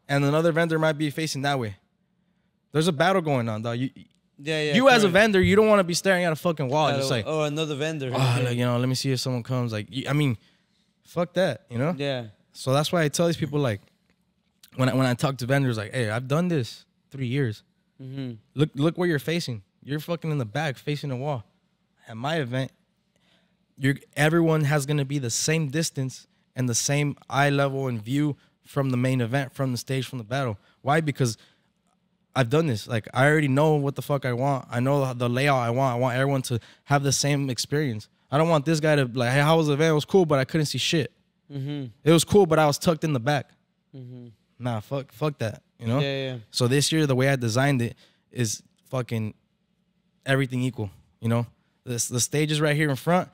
Speaker 3: and another vendor might be facing that way. There's a battle going on, dog. You as a vendor, you don't want to be staring at a fucking wall, just like,
Speaker 1: oh, another vendor.
Speaker 3: Oh, like, you know, let me see if someone comes. Like, I mean, fuck that, you know?
Speaker 1: Yeah.
Speaker 3: So that's why I tell these people, like, when I talk to vendors, like, hey, I've done this 3 years. Look where you're facing. You're fucking in the back facing the wall. At my event, everyone has gonna be the same distance and the same eye level and view from the main event, from the stage, from the battle. Why? Because I've done this. Like, I already know what the fuck I want. I know the layout I want. I want everyone to have the same experience. I don't want this guy to like, hey, how was the event? It was cool, but I couldn't see shit. It was cool, but I was tucked in the back. Nah, fuck that. You know?
Speaker 1: Yeah.
Speaker 3: So this year, the way I designed it is fucking everything equal. You know, the stage is right here in front.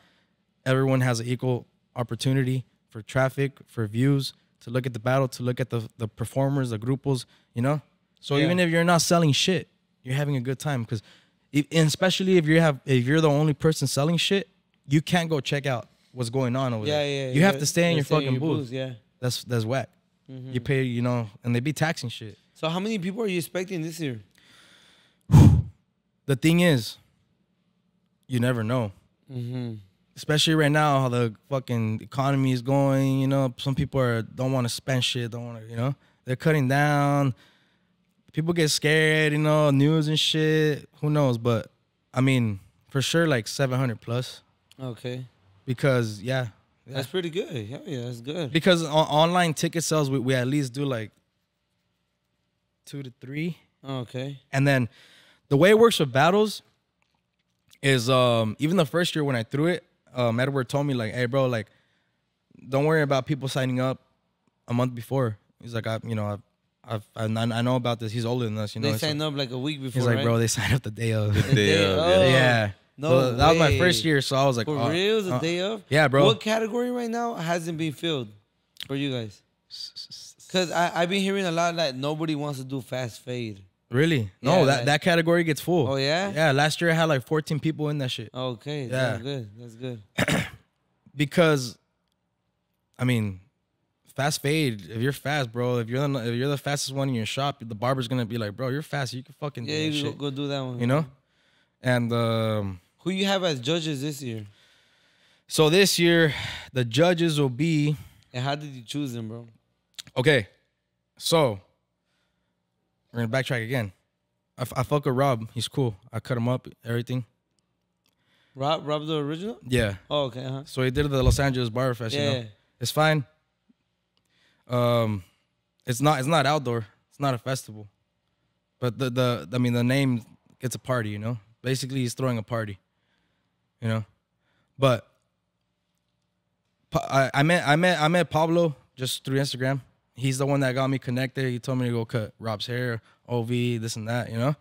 Speaker 3: Everyone has an equal opportunity for traffic, for views, to look at the battle, to look at the performers, the grupos. You know, so even if you're not selling shit, you're having a good time. Because, and especially if you're the only person selling shit, you can't go check out what's going on over there. You have to stay in your fucking booth. Yeah, that's whack. You pay, you know, and they be taxing shit.
Speaker 1: So how many people are you expecting this year?
Speaker 3: The thing is, you never know. Especially right now, how the fucking economy is going. You know, some people don't want to spend shit. Don't want to, you know, they're cutting down. People get scared, you know, news and shit. Who knows? But I mean, for sure, like 700 plus.
Speaker 1: Okay.
Speaker 3: Because
Speaker 1: that's pretty good. Yeah, that's good.
Speaker 3: Because online ticket sales, we at least do like 2 to 3.
Speaker 1: Okay.
Speaker 3: And then the way it works with battles is even the first year when I threw it, Edward told me like, hey bro, like, don't worry about people signing up a month before. He's like, I know about this. He's older than us, you know.
Speaker 1: They signed up like a week before.
Speaker 3: He's like,
Speaker 1: right?
Speaker 3: bro, they signed up the day of.
Speaker 2: The day of,
Speaker 3: yeah.
Speaker 1: No,
Speaker 3: so that was my first year, so I was like,
Speaker 1: for real, the day of.
Speaker 3: Yeah, bro.
Speaker 1: What category right now hasn't been filled for you guys? Because I've been hearing a lot that nobody wants to do fast fade.
Speaker 3: Really?
Speaker 1: Yeah,
Speaker 3: No, that category gets full.
Speaker 1: Oh yeah?
Speaker 3: Yeah, last year I had like 14 people in that shit.
Speaker 1: Okay,
Speaker 3: Yeah.
Speaker 1: that's good. That's good.
Speaker 3: Because, I mean, fast fade. If you're fast, bro, if you're the fastest one in your shop, the barber's gonna be like, bro, you're fast. You can fucking do that
Speaker 1: you
Speaker 3: shit.
Speaker 1: go do that one.
Speaker 3: You know? And
Speaker 1: who you have as judges this year?
Speaker 3: so this year, the judges will be.
Speaker 1: And how did you choose them, bro?
Speaker 3: Okay, so we're gonna backtrack again. I fuck with Rob. He's cool. I cut him up, everything.
Speaker 1: Rob the original?
Speaker 3: Yeah.
Speaker 1: Oh, okay.
Speaker 3: So he did the Los Angeles Barber Fest.
Speaker 1: Yeah.
Speaker 3: You know? It's fine. It's not outdoor. It's not a festival. But the name gets a party. You know. Basically, he's throwing a party. You know. But I met Pablo just through Instagram. He's the one that got me connected. He told me to go cut Rob's hair, OV, this and that, you know?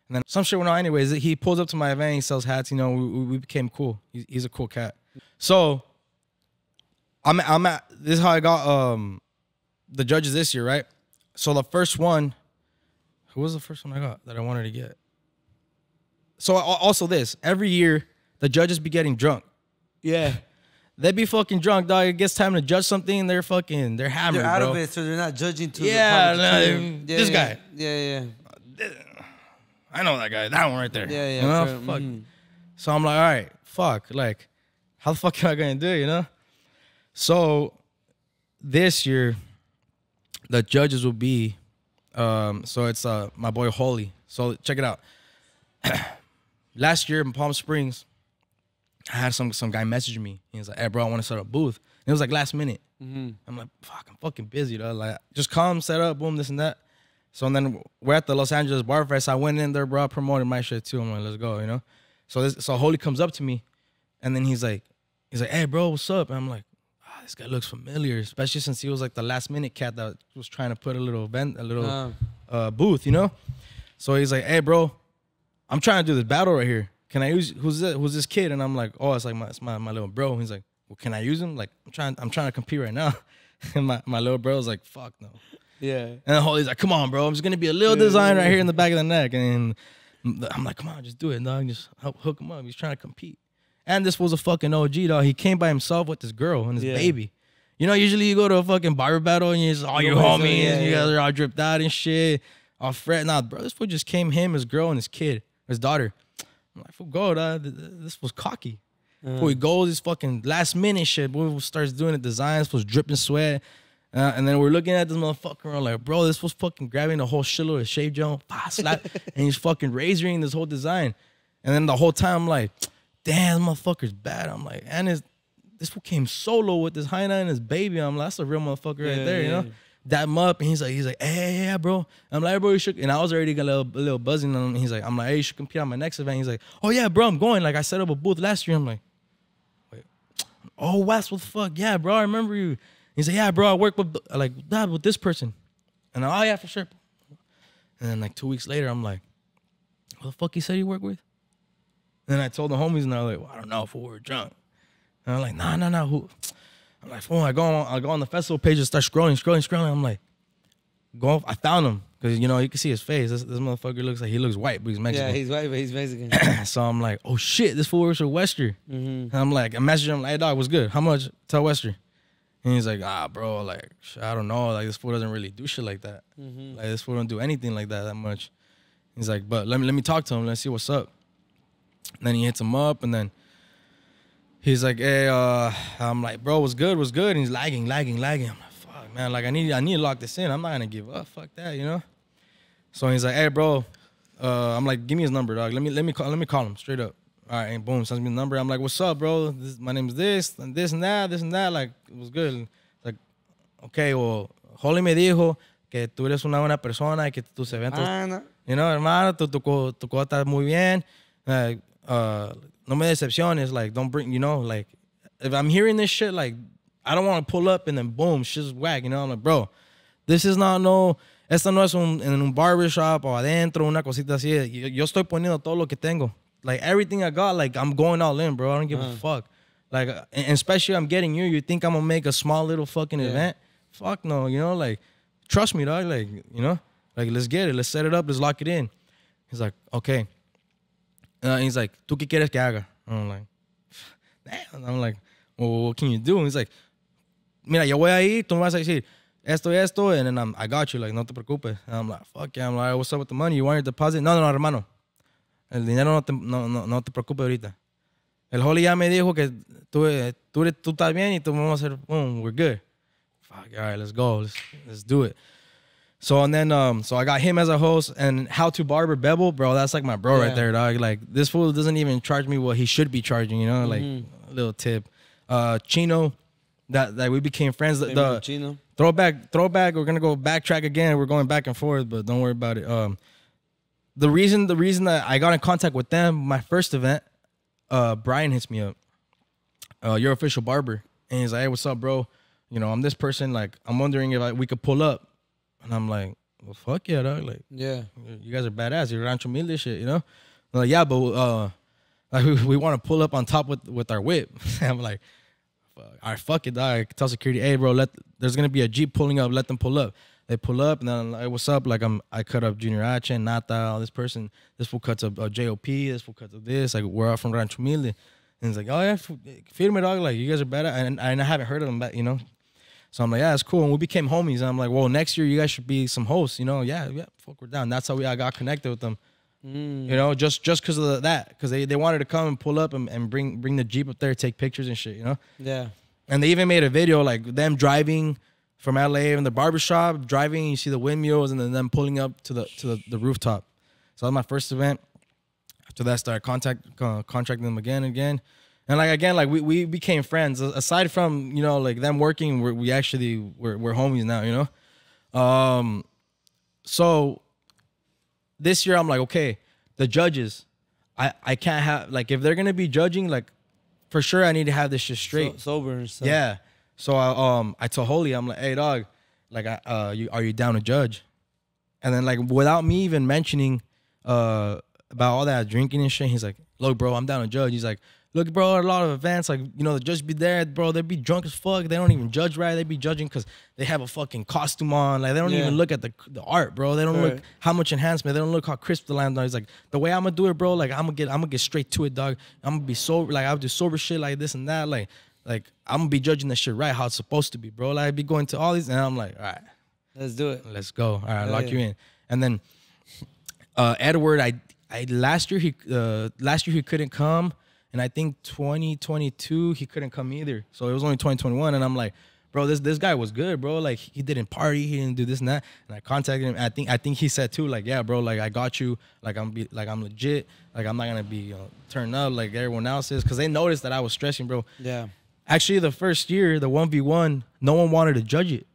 Speaker 3: And then some shit went on anyways. He pulls up to my event. He sells hats. You know, we became cool. He's a cool cat. So I'm at, this is how I got the judges this year, right? So the first one, who was the first one I got that I wanted to get? So also this, every year, the judges be getting drunk.
Speaker 1: Yeah.
Speaker 3: They be fucking drunk, dog. It gets time to judge something, and they're hammered,
Speaker 1: They're out
Speaker 3: bro.
Speaker 1: of it, so they're not judging to
Speaker 3: Yeah,
Speaker 1: the
Speaker 3: this guy.
Speaker 1: Yeah.
Speaker 3: I know that guy. That one right there.
Speaker 1: Yeah.
Speaker 3: You know,
Speaker 1: Sure.
Speaker 3: fuck. So I'm like, all right, fuck. Like, how the fuck am I gonna do it, you know? So this year, the judges will be, so it's my boy Holly. So check it out. Last year in Palm Springs, I had some guy message me. He was like, hey, bro, I want to set up a booth. And it was like last minute. I'm like, fuck, I'm fucking busy, though. Like, just come, set up, boom, this and that. So then we're at the Los Angeles Bar Fest. I went in there, bro. I promoted my shit too. I'm like, let's go, you know. So Holy comes up to me, and then he's like, hey, bro, what's up? And I'm like, this guy looks familiar, especially since he was like the last minute cat that was trying to put a little booth, you know. So he's like, hey, bro, I'm trying to do this battle right here. Can I use who's this kid? And I'm like, oh, it's my little bro. He's like, well, can I use him? Like, I'm trying to compete right now. And my little bro was like, fuck no.
Speaker 1: Yeah.
Speaker 3: And Holy's like, come on, bro. I'm just gonna be a little design right here in the back of the neck. And I'm like, come on, just do it, dog. Just hook him up. He's trying to compete. And this was a fucking OG, dog. He came by himself with this girl and his baby. You know, usually you go to a fucking barber battle and it's all your homies. You guys are all dripped out and shit. All fret. Nah, bro, this fool just came, him, his girl, and his kid, his daughter. I'm like, fool, go, dog. This was cocky. Fool, he goes, this fucking last minute shit. Boy, starts doing the designs, was dripping sweat. And then we're looking at this motherfucker. We're like, bro, this was fucking grabbing the whole shitload of shave gel, slap, and he's fucking razoring this whole design. And then the whole time, I'm like, damn, this motherfucker's bad. I'm like, and this fool came solo with this hyena and his baby. I'm like, that's a real motherfucker right there, you know? Dap him up, and he's like, hey, yeah, bro. I'm like, hey, bro, you should. And I was already got a little buzzing on him. He's like, I'm like, hey, you should compete on my next event. He's like, oh yeah, bro, I'm going. Like, I set up a booth last year. I'm like, wait, oh, Wes, what the fuck? Yeah, bro, I remember you. He's like, yeah, bro, I work with with this person. And I'm, oh yeah, for sure. And then like 2 weeks later, I'm like, what the fuck he said he worked with? And then I told the homies, and they're like, well, I don't know if we were drunk. And I'm like, nah, who? I'm like, I go on the festival page and start scrolling. I'm like, I found him. Because, you know, you can see his face. This motherfucker looks white, but he's Mexican.
Speaker 1: Yeah, he's white, but he's Mexican.
Speaker 3: So I'm like, oh shit, this fool works for Wester. And I'm like, I messaged him, like, hey, dog, what's good? How much? Tell Wester. And he's like, bro, like, I don't know. Like, this fool doesn't really do shit like that. Like, this fool don't do anything like that much. He's like, but let me talk to him. Let's see what's up. And then he hits him up, and then he's like, hey, I'm like, bro, what's good? And he's lagging. I'm like, fuck, man. Like, I need to lock this in. I'm not going to give up. Fuck that, you know? So he's like, hey, bro. I'm like, give me his number, dog. Let me call him straight up. All right, and boom, sends me the number. I'm like, what's up, bro? My name's this and that. Like, it was good. Like, okay, well, Holly me dijo que tú eres una buena persona y que tus eventos, you know, hermano, tu cosa está muy bien. No me decepciones. Like, don't bring, you know, like, if I'm hearing this shit, like, I don't want to pull up and then boom, shit's whack, you know? I'm like, bro, this is not esto no es en un barbershop o adentro, una cosita así. Yo estoy poniendo todo lo que tengo. Like, everything I got, like, I'm going all in, bro. I don't give a fuck. Like, and especially I'm getting you. You think I'm going to make a small little fucking event? Fuck no, you know? Like, trust me, dog. Like, you know? Like, let's get it. Let's set it up. Let's lock it in. He's like, okay. He's like, ¿tú qué quieres que haga? And I'm like, damn. I'm like, well, what can you do? And he's like, mira, yo voy ahí. Tú me vas a decir esto y esto. And then I got you. Like, no te preocupes. And I'm like, fuck yeah. I'm like, what's up with the money? You want your deposit? No, hermano. El dinero no te preocupes ahorita. El Holly ya me dijo que tú estás bien y tú vamos a hacer, we're good. Fuck, all right, let's go. Let's do it. So, and then, so I got him as a host, and How to Barber Bebel, bro, that's like my bro right there, dog. Like, this fool doesn't even charge me what he should be charging, you know? Like, a little tip. Chino, that we became friends. The
Speaker 1: Chino.
Speaker 3: Throwback, we're going to go backtrack again. We're going back and forth, but don't worry about it. The reason that I got in contact with them, my first event, Brian hits me up. Your official barber. And he's like, hey, what's up, bro? You know, I'm this person. Like, I'm wondering if we could pull up. And I'm like, well, fuck yeah, dog. Like, yeah, you guys are badass. You're Rancho Humilde shit, you know? I'm like, yeah, but like we want to pull up on top with our whip. I'm like, all right, fuck it, dog. I tell security, hey, bro, there's going to be a Jeep pulling up. Let them pull up. They pull up, and then I'm like, what's up? Like, I cut up Junior H, Nata, all this person. This fool cuts up JOP. This fool cuts up this. Like, we're all from Rancho Humilde. And he's like, oh, yeah, firme, dog. Like, you guys are better. And I haven't heard of them, you know? So I'm like, yeah, it's cool. And we became homies. And I'm like, well, next year, you guys should be some hosts, you know? Yeah, fuck, we're down. That's how I got connected with them. You know, just because of that. Because they wanted to come and pull up and bring the Jeep up there, take pictures and shit, you know? Yeah. And they even made a video, like, them driving from LA in the barbershop, driving, you see the windmills, and then them pulling up to the rooftop. So that was my first event. After that, I started contracting them again and again. And like again, like we became friends. Aside from, you know, like them working, we're homies now, you know. So this year I'm like, okay, the judges, I can't have, like, if they're gonna be judging, like, for sure I need to have this shit straight,
Speaker 1: sober and stuff.
Speaker 3: yeah. So I told Holy, I'm like, hey dog, like, are you down to judge? And then, like, without me even mentioning about all that drinking and shit, he's like, look, bro, I'm down to judge. He's like, look, bro, at a lot of events, like, you know, the judge be there, bro, they be drunk as fuck. They don't even judge right. They be judging because they have a fucking costume on. Like, they don't even look at the art, bro. They don't look how much enhancement. They don't look how crisp the lines are. He's like, the way I'm gonna do it, bro, like, I'm gonna get straight to it, dog. I'm gonna be sober, like, I'll do sober shit like this and that. Like I'm gonna be judging that shit right, how it's supposed to be, bro. Like, I be going to all these, and I'm like, all right,
Speaker 1: let's do it.
Speaker 3: Let's go. All right, lock you in. And then Edward, I last year he couldn't come. And I think 2022, he couldn't come either. So it was only 2021. And I'm like, bro, this guy was good, bro. Like, he didn't party, he didn't do this and that. And I contacted him. I think he said too, like, yeah, bro, like, I got you. Like, I'm legit. Like, I'm not gonna be turned up like everyone else is. Cause they noticed that I was stressing, bro.
Speaker 1: Yeah.
Speaker 3: Actually, the first year, the 1v1, no one wanted to judge it.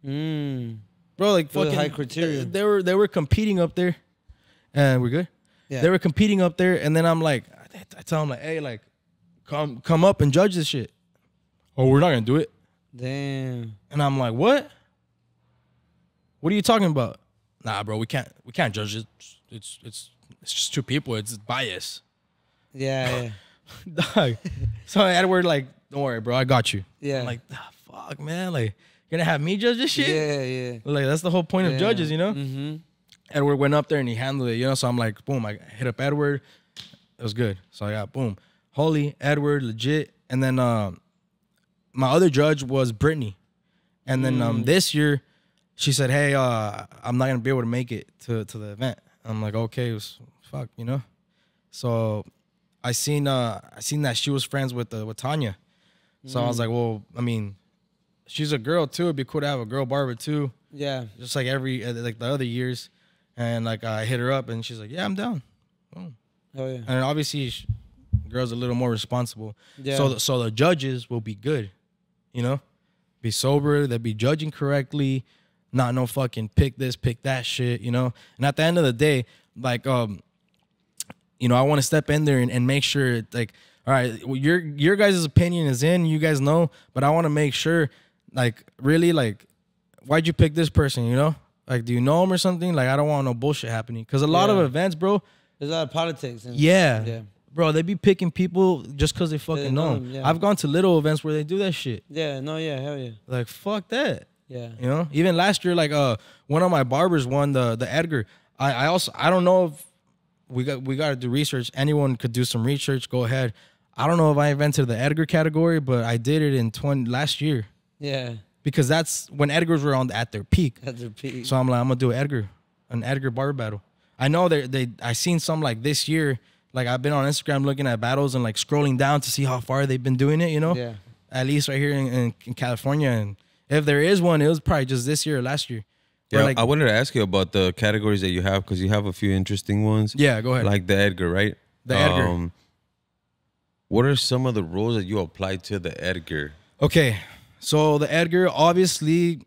Speaker 3: Bro, like, fucking
Speaker 1: high criteria.
Speaker 3: They were competing up there. And we're good.
Speaker 1: Yeah.
Speaker 3: They were competing up there, and then I'm like, I tell him, like, hey, like, come up and judge this shit. Oh, we're not gonna do it.
Speaker 1: Damn.
Speaker 3: And I'm like, what? What are you talking about? Nah, bro, we can't judge it. It's just two people. It's bias.
Speaker 1: Yeah.
Speaker 3: Dog. So Edward, like, don't worry, bro, I got you.
Speaker 1: Yeah.
Speaker 3: I'm like, fuck, man, like, you're gonna have me judge this shit?
Speaker 1: Yeah.
Speaker 3: Like, that's the whole point of judges, you know?
Speaker 1: Mm-hmm.
Speaker 3: Edward went up there and he handled it, you know? So I'm like, boom, I hit up Edward. It was good. So I got, boom, Holy, Edward, legit. And then my other judge was Brittany. And then this year, she said, hey, I'm not going to be able to make it to the event. I'm like, okay, it was, fuck, you know? So I seen that she was friends with Tanya. So I was like, well, I mean, she's a girl too. It'd be cool to have a girl barber too.
Speaker 1: Yeah.
Speaker 3: Just like like the other years. And like I hit her up and she's like, yeah, I'm down. Boom.
Speaker 1: Oh yeah.
Speaker 3: And obviously, girls are a little more responsible.
Speaker 1: Yeah.
Speaker 3: So the judges will be good, you know, be sober. They'll be judging correctly, not no fucking pick this, pick that shit, you know. And at the end of the day, like, you know, I want to step in there and make sure, like, all right, well, your guys' opinion is in, you guys know, but I want to make sure, like, really, like, why'd you pick this person, you know? Like, do you know him or something? Like, I don't want no bullshit happening. Because a lot of events, bro.
Speaker 1: There's a lot of politics.
Speaker 3: Yeah. Bro, they be picking people just because they fucking know them.
Speaker 1: Yeah.
Speaker 3: I've gone to little events where they do that shit.
Speaker 1: Yeah, hell yeah.
Speaker 3: Like, fuck that.
Speaker 1: Yeah.
Speaker 3: You know? Even last year, like, one of my barbers won the Edgar. I don't know if we got to do research. Anyone could do some research. Go ahead. I don't know if I invented the Edgar category, but I did it in last year.
Speaker 1: Yeah.
Speaker 3: Because that's when Edgars were at their peak.
Speaker 1: At their peak.
Speaker 3: So I'm like, I'm gonna do an Edgar barber battle. I know I seen some like this year. Like, I've been on Instagram looking at battles and like scrolling down to see how far they've been doing it, you know?
Speaker 1: Yeah.
Speaker 3: At least right here in California. And if there is one, it was probably just this year or last year.
Speaker 2: Yeah,
Speaker 3: like,
Speaker 2: I wanted to ask you about the categories that you have because you have a few interesting ones.
Speaker 3: Yeah, go ahead.
Speaker 2: Like the Edgar, right?
Speaker 3: The Edgar.
Speaker 2: What are some of the rules that you apply to the Edgar?
Speaker 3: Okay, so the Edgar, obviously,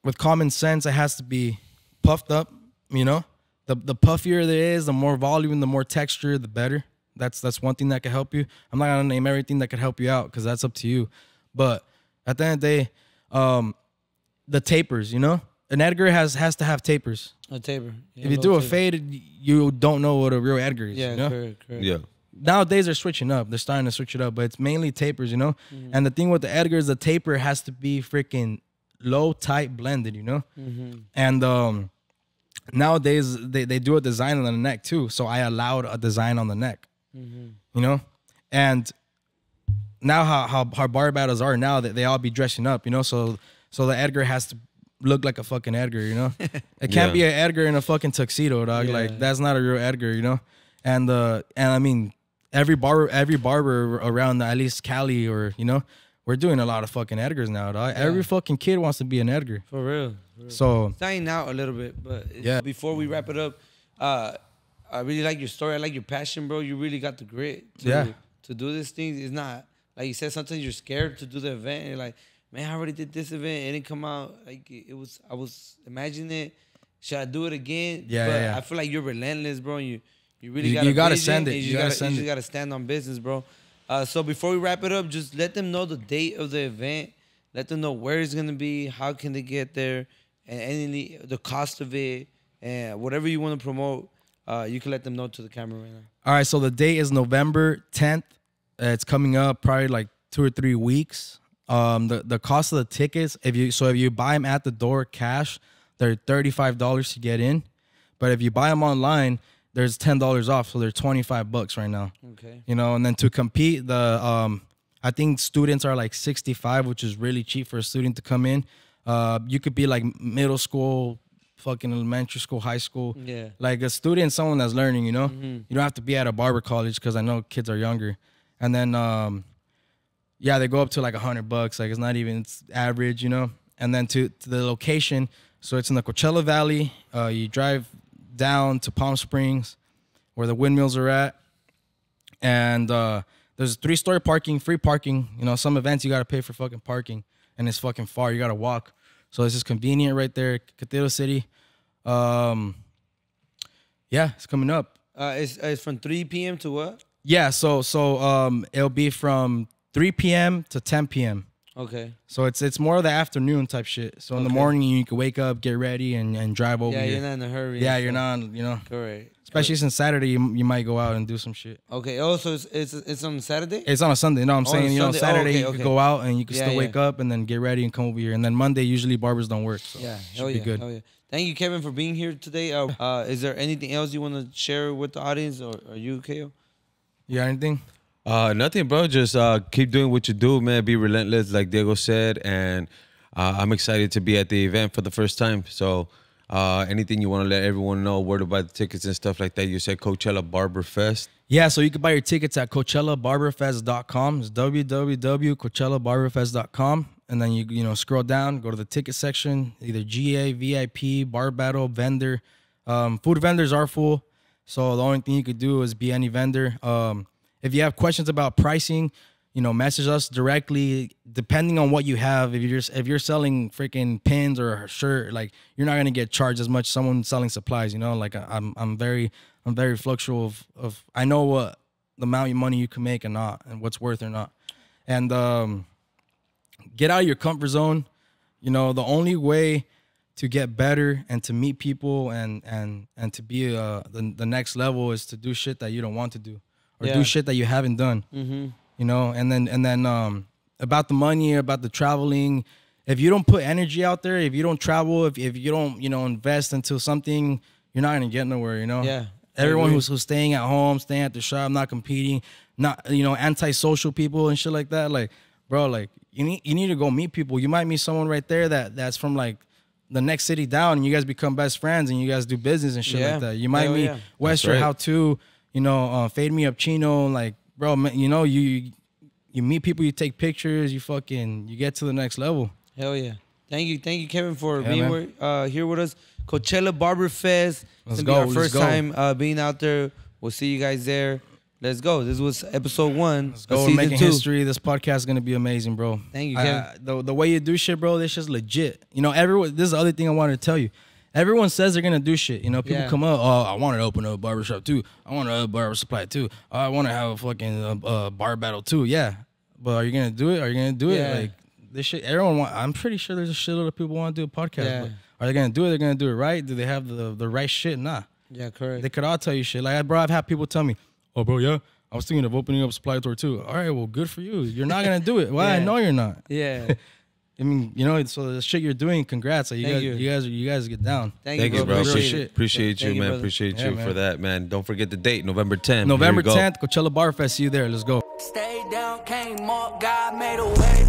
Speaker 3: with common sense, it has to be puffed up, you know? The puffier there is, the more volume, the more texture, the better. That's one thing that can help you. I'm not gonna name everything that could help you out because that's up to you. But at the end of the day, the tapers, you know? An Edgar has to have tapers.
Speaker 1: A taper. Yeah,
Speaker 3: if you do a fade, you don't know what a real Edgar is.
Speaker 1: Yeah,
Speaker 3: you know?
Speaker 1: correct.
Speaker 2: Yeah.
Speaker 3: Nowadays they're switching up. They're starting to switch it up, but it's mainly tapers, you know? Mm-hmm. And the thing with the Edgar is the taper has to be freaking low, tight, blended, you know? Mm-hmm. And nowadays they do a design on the neck too. So I allowed a design on the neck, you know? And now how bar battles are now, that they all be dressing up, you know? So the Edgar has to look like a fucking Edgar, you know? It can't be an Edgar in a fucking tuxedo, dog. Yeah. Like, that's not a real Edgar, you know? And I mean, every barber around at least Cali, or, you know, we're doing a lot of fucking Edgars now, dog. Yeah. Every fucking kid wants to be an Edgar.
Speaker 1: For real.
Speaker 3: So
Speaker 1: dying out a little bit, but before we wrap it up, I really like your story. I like your passion, bro. You really got the grit to do this thing. It's not like you said, sometimes you're scared to do the event and you're like, man, I already did this event. It didn't come out like it was. I was imagining it. should I do it again?
Speaker 3: Yeah,
Speaker 1: but
Speaker 3: yeah.
Speaker 1: I feel like you're relentless, bro. You really
Speaker 3: You
Speaker 1: gotta
Speaker 3: send it.
Speaker 1: You just gotta stand on business, bro. So before we wrap it up, just let them know the date of the event. Let them know where it's gonna be, how can they get there, and the cost of it, and whatever you want to promote. You can let them know to the camera right now.
Speaker 3: All right, so the date is November 10th. It's coming up probably like 2 or 3 weeks. The cost of the tickets, if you buy them at the door cash, they're $35 to get in. But if you buy them online, there's $10 off, so they're $25 right now.
Speaker 1: Okay.
Speaker 3: You know, and then to compete, I think students are like 65, which is really cheap for a student to come in. You could be like middle school, fucking elementary school, high school.
Speaker 1: Yeah.
Speaker 3: Like a student, someone that's learning, you know?
Speaker 1: Mm-hmm.
Speaker 3: You don't have to be at a barber college because I know kids are younger. And then, yeah, they go up to like $100. Like it's not even, it's average, you know? And then to the location, so it's in the Coachella Valley. You drive down to Palm Springs where the windmills are at. And there's 3-story parking, free parking. You know, some events you got to pay for fucking parking. And it's fucking far. You got to walk. So it's just convenient right there, Cathedral City. Yeah, it's coming up.
Speaker 1: It's from 3 p.m. to what?
Speaker 3: Yeah, so it'll be from 3 p.m. to 10 p.m.
Speaker 1: Okay.
Speaker 3: So it's more of the afternoon type shit. So in the morning you can wake up, get ready, and drive over
Speaker 1: Yeah,
Speaker 3: here.
Speaker 1: you're not in a hurry.
Speaker 3: Yeah, you're not, you know.
Speaker 1: Correct.
Speaker 3: Especially since Saturday, you might go out and do some shit.
Speaker 1: Okay. Oh, so it's on Saturday?
Speaker 3: It's on a Sunday. No, I'm saying, you know,
Speaker 1: Sunday.
Speaker 3: Saturday
Speaker 1: Okay,
Speaker 3: you
Speaker 1: okay.
Speaker 3: can go out and you can
Speaker 1: Yeah,
Speaker 3: still
Speaker 1: yeah.
Speaker 3: wake up and then get ready and come over here. And then Monday, usually barbers don't work. So
Speaker 1: Yeah.
Speaker 3: should
Speaker 1: Hell
Speaker 3: be
Speaker 1: yeah.
Speaker 3: good.
Speaker 1: Hell yeah. Thank you, Kevin, for being here today. Is there anything else you want to share with the audience, or are you, KO?
Speaker 3: You got anything?
Speaker 2: Nothing, bro. Just keep doing what you do, man. Be relentless, like Diego said. And I'm excited to be at the event for the first time. So anything you want to let everyone know, where to buy the tickets and stuff like that. You said Coachella Barber Fest.
Speaker 3: Yeah, so you can buy your tickets at CoachellaBarberFest.com. It's www.CoachellaBarberFest.com. And then you know, scroll down, go to the ticket section, either GA, VIP, bar battle, vendor. Food vendors are full, so the only thing you could do is be any vendor. If you have questions about pricing, you know, message us directly. Depending on what you have, if you're selling freaking pins or a shirt, like you're not gonna get charged as much as someone selling supplies. You know, like I'm very fluctual of I know what the amount of money you can make and not, and what's worth or not, and get out of your comfort zone. You know, the only way to get better and to meet people and to be the next level is to do shit that you don't want to do, or do shit that you haven't done.
Speaker 1: Mm-hmm.
Speaker 3: You know, and then about the money, about the traveling. If you don't put energy out there, if you don't travel, if you don't, you know, invest into something, you're not gonna get nowhere. You know.
Speaker 1: Yeah.
Speaker 3: Everyone who's staying at home, staying at the shop, not competing, not, you know, antisocial people and shit like that. Like, bro, like you need to go meet people. You might meet someone right there that's from like the next city down, and you guys become best friends and you guys do business and shit like that. You might meet Wester, How To, you know, Fade Me Up Chino, like, bro, man, you know, you meet people, you take pictures, you get to the next level.
Speaker 1: Hell yeah. Thank you, Kevin, for being here with us. Coachella Barber Fest. It's gonna be our first time being out there. We'll see you guys there. Let's go. This was episode 1.
Speaker 3: Let's go. We're making history. This podcast is gonna be amazing, bro.
Speaker 1: Thank you, Kevin.
Speaker 3: The way you do shit, bro, this is legit. You know, everyone. This is the other thing I wanted to tell you. Everyone says they're gonna do shit. You know, people come up. Oh, I want to open a barbershop too. I want to barber supply too. I want to have a fucking bar battle too. Yeah, but are you gonna do it? Are you gonna do it? Like this shit. Everyone want. I'm pretty sure there's a shitload of people want to do a podcast.
Speaker 1: Yeah.
Speaker 3: But are they gonna do it? They're gonna do it right. Do they have the right shit? Nah.
Speaker 1: Yeah, correct.
Speaker 3: They could all tell you shit. Like, bro, I've had people tell me, "Oh, bro, yeah, I was thinking of opening up a supply store too." All right, well, good for you. You're not gonna do it. Why? I know you're not.
Speaker 1: Yeah.
Speaker 3: I mean, you know, so the shit you're doing, congrats. Like, you guys get down.
Speaker 2: Thank you, bro. Appreciate you, man.
Speaker 1: brother.
Speaker 2: Appreciate you for that, man. Don't forget the date, November 10th.
Speaker 3: November 10th, Coachella Bar Fest. See you there. Let's go.
Speaker 4: Stay down, came up, God made a way.